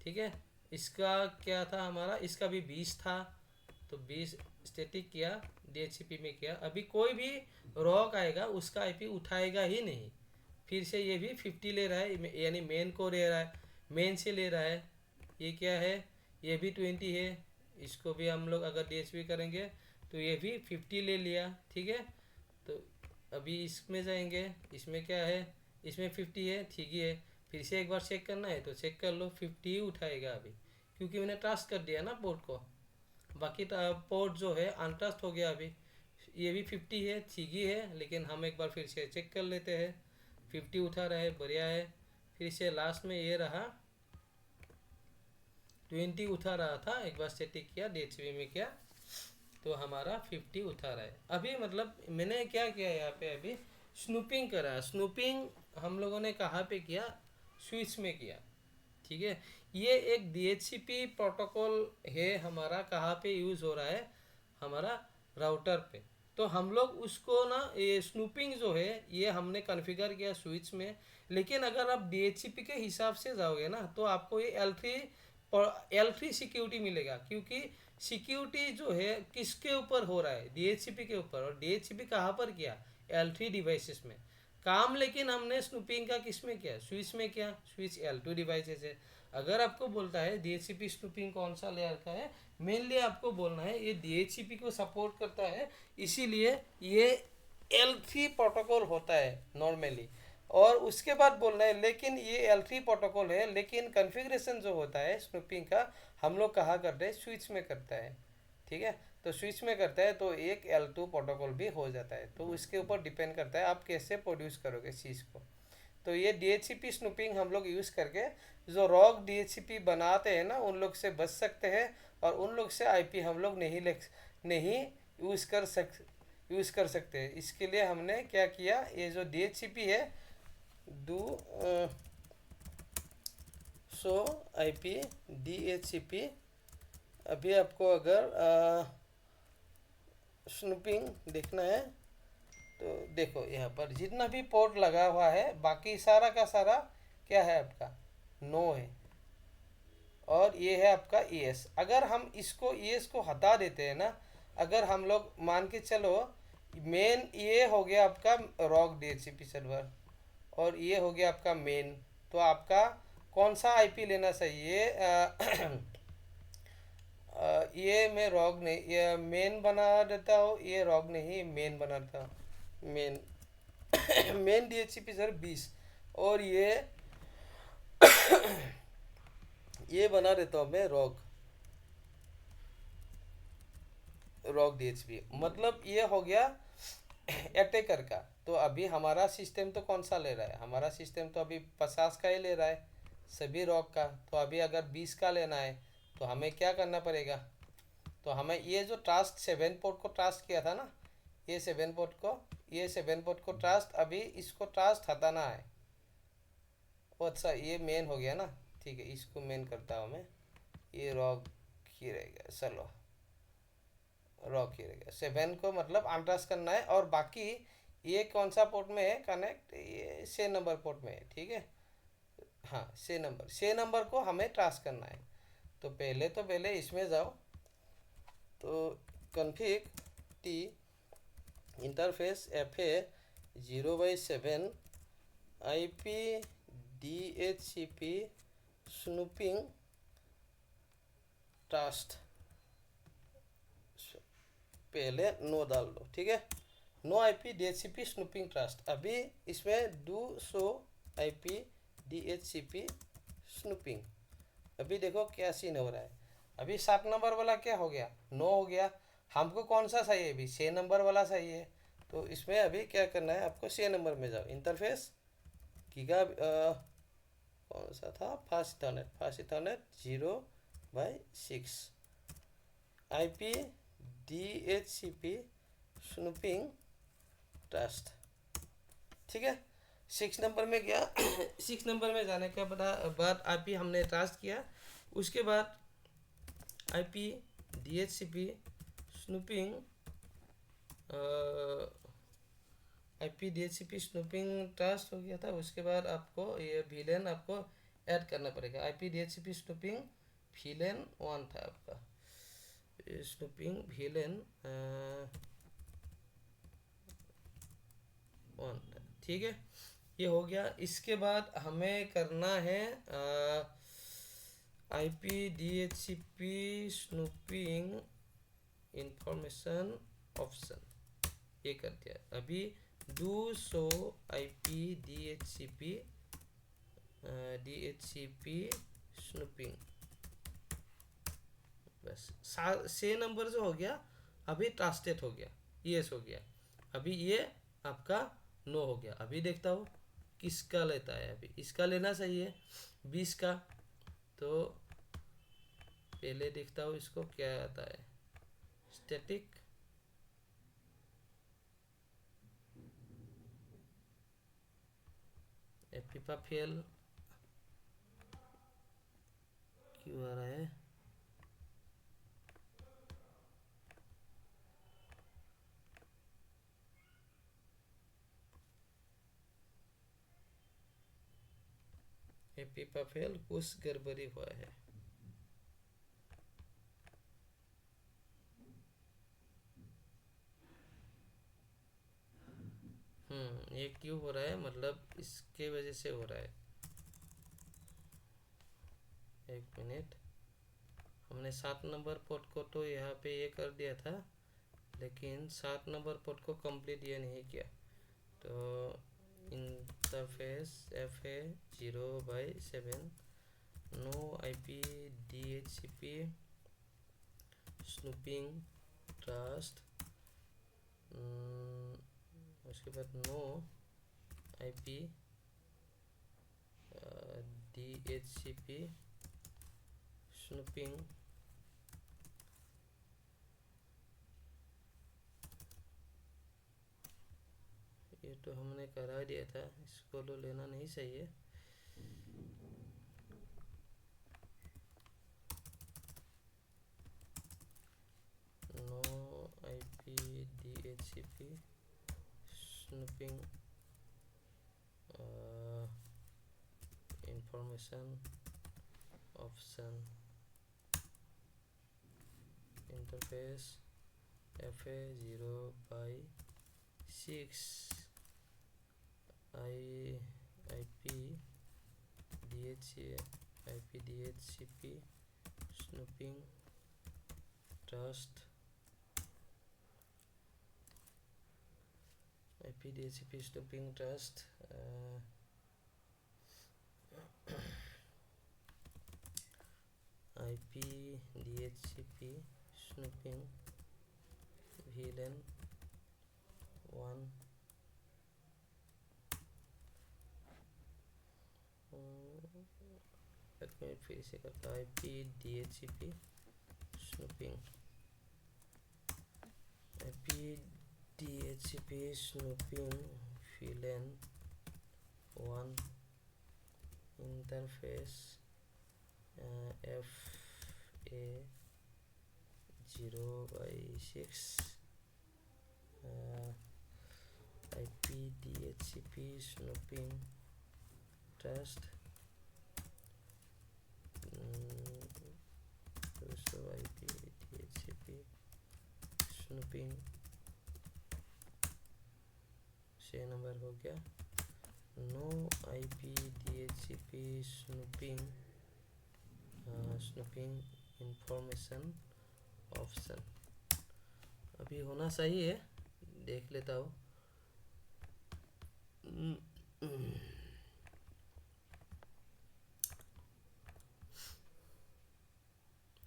ठीक है। इसका क्या था हमारा, इसका भी 20 था, तो 20 स्टैटिक किया, DHCP में किया। अभी कोई भी रॉक आएगा उसका IP उठाएगा ही नहीं, फिर से ये भी 50 ले रहा है, यानी मेन को ले रहा है, मेन से ले रहा है। ये क्या है, ये भी 20 है, इसको भी हम लोग अगर DHCP करेंगे तो ये भी 50 ले लिया, ठीक है। तो अभी इसमें जाएंगे, इसमें क्या है, इसमें 50 है, ठीक ही है। फिर से एक बार चेक करना है तो चेक कर लो, 50 ही उठाएगा अभी, क्योंकि मैंने ट्रस्ट कर दिया ना पोर्ट को। बाकी पोर्ट जो है अनट्रस्ट हो गया अभी, ये भी 50 है, ठीक ही है, लेकिन हम एक बार फिर से चेक कर लेते हैं। 50 उठा रहा है, बढ़िया है। फिर से लास्ट में ये रहा 20 उठा रहा था, एक बार सेटिंग किया, DHCP में किया तो हमारा 50 उठा रहा है। अभी मतलब मैंने क्या किया यहाँ पे, अभी स्नूपिंग करा। स्नूपिंग हम लोगों ने कहाँ पे किया, स्विच में किया, ठीक है। ये एक DHCP प्रोटोकॉल है हमारा, कहाँ पे यूज़ हो रहा है, हमारा राउटर पे। तो हम लोग उसको ना, ये स्नूपिंग जो है ये हमने कॉन्फ़िगर किया स्विच में, लेकिन अगर आप DHCP के हिसाब से जाओगे ना तो आपको ये L3 सिक्योरिटी मिलेगा, क्योंकि सिक्योरिटी जो है किसके ऊपर हो रहा है, DHCP के ऊपर। और DHCP कहाँ पर किया, L3 डिवाइसेस में काम, लेकिन हमने स्नूपिंग का किस में किया, स्विच में किया, स्विच L2 डिवाइसेस है। अगर आपको बोलता है DHCP स्नूपिंग कौन सा लेयर का है, मेनली आपको बोलना है ये DHCP को सपोर्ट करता है, इसीलिए ये L3 प्रोटोकॉल होता है नॉर्मली। और उसके बाद बोलना है लेकिन ये L3 प्रोटोकॉल है, लेकिन कॉन्फ़िगरेशन जो होता है स्नूपिंग का हम लोग कहाँ करते हैं, स्विच में करता है। ठीक है, तो स्विच में करता है तो एक L2 प्रोटोकॉल भी हो जाता है। तो इसके ऊपर डिपेंड करता है आप कैसे प्रोड्यूस करोगे चीज़ को। तो ये DHCP स्नूपिंग हम लोग यूज़ करके जो रॉग DHCP बनाते हैं ना उन लोग से बच सकते हैं, और उन लोग से IP हम लोग नहीं यूज़ कर सकते। इसके लिए हमने क्या किया, ये जो DHCP है डू सो IP DHCP। अभी आपको अगर स्नूपिंग देखना है तो देखो यहाँ पर जितना भी पोर्ट लगा हुआ है बाकी सारा का सारा क्या है आपका, नो है। और ये है आपका ES। अगर हम इसको ES को हटा देते हैं ना, अगर हम लोग मान के चलो मेन ये हो गया आपका रॉग DHCP सर्वर, और ये हो गया आपका मेन, तो आपका कौन सा IP लेना चाहिए? ये मैं रॉग नहीं, ये मेन बना देता हूँ, ये रॉग नहीं मेन बना देता हूँ, मेन मेन DHCP सर 20, और ये बना देता हूँ मैं रॉग DHCP। मतलब ये हो गया अटैकर का। तो अभी हमारा सिस्टम तो कौन सा ले रहा है, हमारा सिस्टम तो अभी 50 का ही ले रहा है सभी रॉग का। तो अभी अगर 20 का लेना है तो हमें क्या करना पड़ेगा, तो हमें ये जो ट्रास्ट 7 पोर्ट को ट्रास्ट किया था ना, ये 7 पोर्ट को ट्रास्ट, अभी इसको ट्रास्ट हटाना है। अच्छा ये मेन हो गया ना, ठीक है इसको मेन करता हूँ मैं, ये रॉग ही रहेगा, चलो रॉग ही रहेगा। 7 को मतलब अनट्रास्ट करना है, और बाकी ये कौन सा पोर्ट में है कनेक्ट, ये 6 नंबर पोर्ट में है। ठीक है, हाँ 6 नंबर को हमें ट्रास्ट करना है। तो पहले इसमें जाओ, तो config T interface FA 0/7 IP DHCP snooping trust, पहले नो डाल दो। ठीक है, no IP DHCP snooping trust. अभी इसमें do show IP DHCP snooping. अभी देखो क्या सीन हो रहा है। अभी 7 नंबर वाला क्या हो गया, नो हो गया। हमको कौन सा चाहिए, अभी 6 नंबर वाला चाहिए। तो इसमें अभी क्या करना है आपको, 6 नंबर में जाओ, इंटरफेस गीगा कौन सा था, fast Ethernet 0/6 IP DHCP snooping trust. ठीक है, 6 नंबर में गया 6 नंबर में जाने के बाद IP हमने ट्रस्ट किया। उसके बाद IP DHCP snooping IP DHCP snooping trust हो गया था। उसके बाद आपको ये VLAN आपको ऐड करना पड़ेगा। IP DHCP स्नूपिंग VLAN 1 था आपका, स्नूपिंग VLAN 1 था। ठीक है, ये हो गया। इसके बाद हमें करना है IP DHCP snooping information option, ये कर दिया। अभी do show IP DHCP snooping, बस 6 नंबर जो हो गया अभी ट्रांसलेट हो गया, यस हो गया। अभी ये आपका नो हो गया। अभी देखता हूँ किसका लेता है, अभी इसका लेना चाहिए 20 का। तो पहले देखता हूँ इसको क्या आता है, स्टैटिक एपिपा फेल क्यों आ रहा है, एपिपा फेल कुछ गड़बड़ी हुआ है। ये क्यों हो रहा है, मतलब इसके वजह से हो रहा है। एक मिनट, हमने 7 नंबर पोर्ट को तो यहाँ पे ये कर दिया था, लेकिन 7 नंबर पोर्ट को कंप्लीट ये नहीं किया। तो interface FA0/7 no IP DHCP snooping trust, उसके बाद नो IP DHCP स्नूपिंग, ये तो हमने करा दिया था, इसको तो लेना नहीं चाहिए। No IP DHCP snooping information option, interface FA0/6 IP DHCP snooping trust, IP DHCP snooping trust, IP DHCP snooping VLAN 1, एक मिनट फिर से करता, IP DHCP snooping, IP DHCP snooping VLAN 1, interface FA0/6 IP DHCP snooping trust, IP DHCP snooping, 6 number हो गया। No IP DHCP snooping information option, अभी होना सही है, देख लेता हूँ।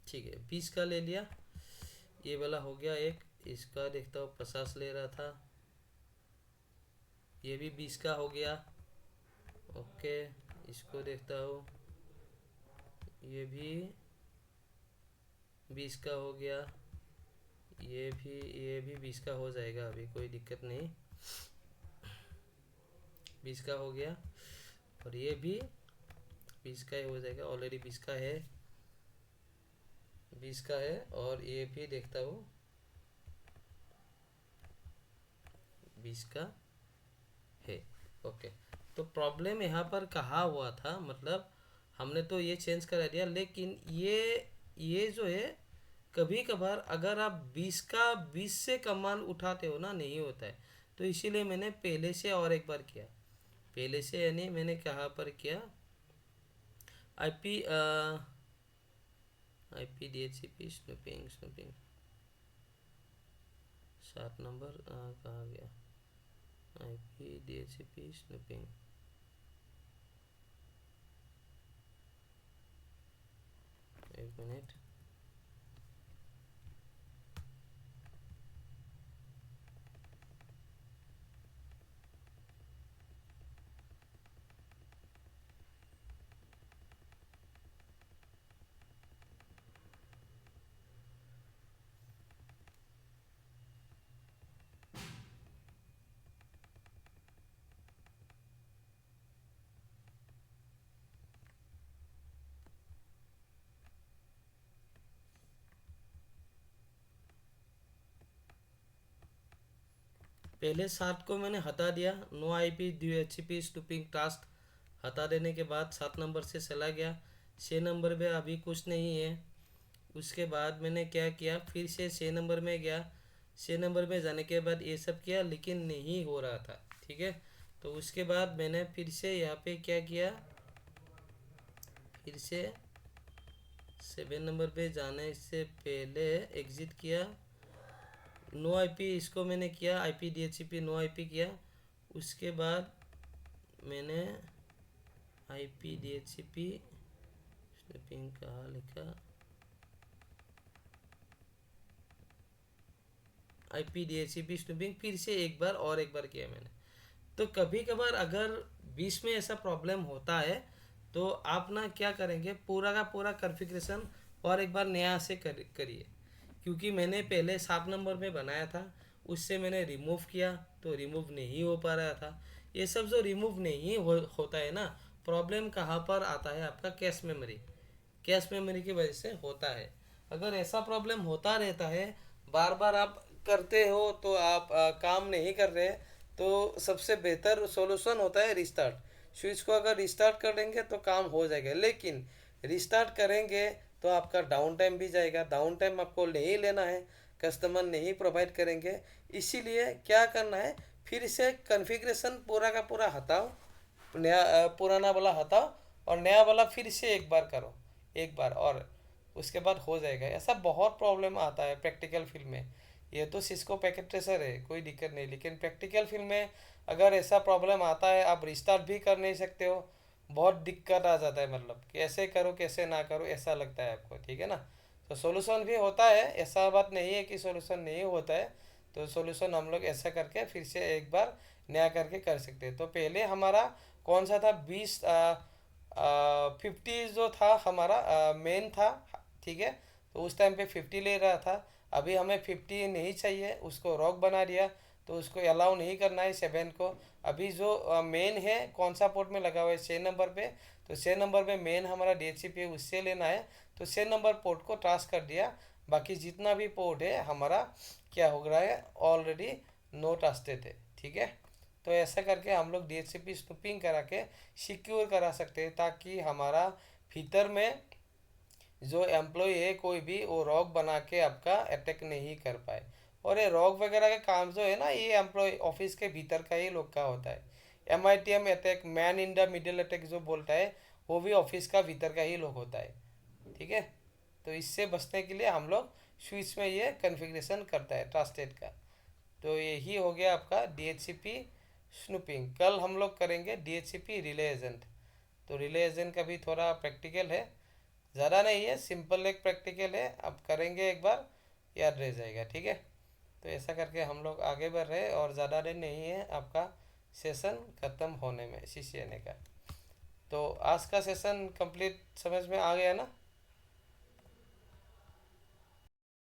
ठीक है, 20 का ले लिया, ये वाला हो गया एक। इसका देखता हूँ, 50 ले रहा था, ये भी 20 का हो गया। ओके, इसको देखता हूँ, ये भी 20 का हो गया, ये भी 20 का हो जाएगा, अभी कोई दिक्कत नहीं, 20 का हो गया। और ये भी 20 का ही हो जाएगा, ऑलरेडी 20 का है, 20 का है। और ये भी देखता हूँ, 20 का है। ओके, तो प्रॉब्लम यहाँ पर कहाँ हुआ था, मतलब हमने तो ये चेंज करा दिया, लेकिन ये जो है कभी कभार अगर आप 20 से कमाल उठाते हो ना, नहीं होता है। तो इसीलिए मैंने पहले से और एक बार किया, पहले से यानी मैंने कहाँ पर किया, IP DHCP स्नूपिंग 7 नंबर कहाँ गया, IP DHCP स्नूपिंग, एक मिनट, पहले 7 को मैंने हटा दिया, no IP DHCP snooping task हटा देने के बाद 7 नंबर से चला गया, 6 नंबर में अभी कुछ नहीं है। उसके बाद मैंने क्या किया, फिर से 6 नंबर में गया, 6 नंबर में जाने के बाद ये सब किया, लेकिन नहीं हो रहा था। ठीक है, तो उसके बाद मैंने फिर से यहाँ पे क्या किया, फिर से 7 नंबर पे जाने से पहले एग्जिट किया, नो आईपी इसको मैंने किया, आईपी डीएचसीपी नो आईपी किया। उसके बाद मैंने आईपी डीएचसीपी स्नैपिंग कहाँ लिखा, आईपी डीएचसीपी स्नैपिंग फिर से एक बार और एक बार किया मैंने। तो कभी कभार अगर बीच में ऐसा प्रॉब्लम होता है तो आप ना क्या करेंगे, पूरा का पूरा कॉन्फ़िगरेशन और एक बार नया से करिए। क्योंकि मैंने पहले 7 नंबर में बनाया था, उससे मैंने रिमूव किया तो रिमूव नहीं हो पा रहा था। ये सब जो रिमूव नहीं होता है ना, प्रॉब्लम कहाँ पर आता है, आपका कैश मेमोरी, कैश मेमोरी की वजह से होता है। अगर ऐसा प्रॉब्लम होता रहता है, बार बार आप करते हो तो आप काम नहीं कर रहे, तो सबसे बेहतर सॉल्यूशन होता है रिस्टार्ट। स्विच को अगर रिस्टार्ट कर लेंगे तो काम हो जाएगा, लेकिन रिस्टार्ट करेंगे तो आपका डाउन टाइम भी जाएगा, डाउन टाइम आपको नहीं लेना है, कस्टमर नहीं प्रोवाइड करेंगे। इसीलिए क्या करना है, फिर से कॉन्फ़िगरेशन पूरा का पूरा हटाओ, नया पुराना वाला हटाओ और नया वाला फिर से एक बार करो, एक बार, और उसके बाद हो जाएगा। ऐसा बहुत प्रॉब्लम आता है प्रैक्टिकल फील्ड में। ये तो सिस्को पैकेट ट्रेसर है, कोई दिक्कत नहीं, लेकिन प्रैक्टिकल फील्ड में अगर ऐसा प्रॉब्लम आता है, आप रिस्टार्ट भी कर नहीं सकते हो, बहुत दिक्कत आ जाता है, मतलब कैसे करो कैसे ना करो ऐसा लगता है आपको, ठीक है ना। तो सॉल्यूशन भी होता है, ऐसा बात नहीं है कि सॉल्यूशन नहीं होता है। तो सॉल्यूशन हम लोग ऐसा करके फिर से एक बार नया करके कर सकते हैं। तो पहले हमारा कौन सा था, 50 जो था हमारा मेन था, ठीक है। तो उस टाइम पे 50 ले रहा था, अभी हमें 50 नहीं चाहिए, उसको रॉक बना दिया, तो उसको अलाउ नहीं करना है 7 को। अभी जो मेन है कौन सा पोर्ट में लगा हुआ है, 6 नंबर पे, तो 6 नंबर पे मेन हमारा डीएचसीपी है, उससे लेना है। तो 6 नंबर पोर्ट को ट्रांस कर दिया, बाकी जितना भी पोर्ट है हमारा क्या हो रहा है, ऑलरेडी नो ट्रस्टेड है, ठीक है। तो ऐसा करके हम लोग डीएचसीपी स्नूपिंग करा के सिक्योर करा सकते हैं, ताकि हमारा भीतर में जो एम्प्लॉय है कोई भी, वो रॉक बना के आपका अटैक नहीं कर पाए। और ये रॉक वगैरह के काम जो है ना, ये एम्प्लॉय ऑफिस के भीतर का ही लोग का होता है। MITM attack, man in the middle attack जो बोलता है, वो भी ऑफिस का भीतर का ही लोग होता है, ठीक है। तो इससे बचने के लिए हम लोग स्विच में ये कॉन्फ़िगरेशन करता है ट्रस्टेड का। तो यही हो गया आपका डीएचसीपी स्नूपिंग। कल हम लोग करेंगे डीएचसीपी रिले एजेंट। तो रिले एजेंट का भी थोड़ा प्रैक्टिकल है, ज़्यादा नहीं है, सिंपल एक प्रैक्टिकल है, आप करेंगे एक बार याद रह जाएगा, ठीक है। तो ऐसा करके हम लोग आगे बढ़ रहे हैं, और ज़्यादा देर नहीं है आपका सेशन ख़त्म होने में, सीसीएनए का। तो आज का सेशन कंप्लीट समझ में आ गया ना।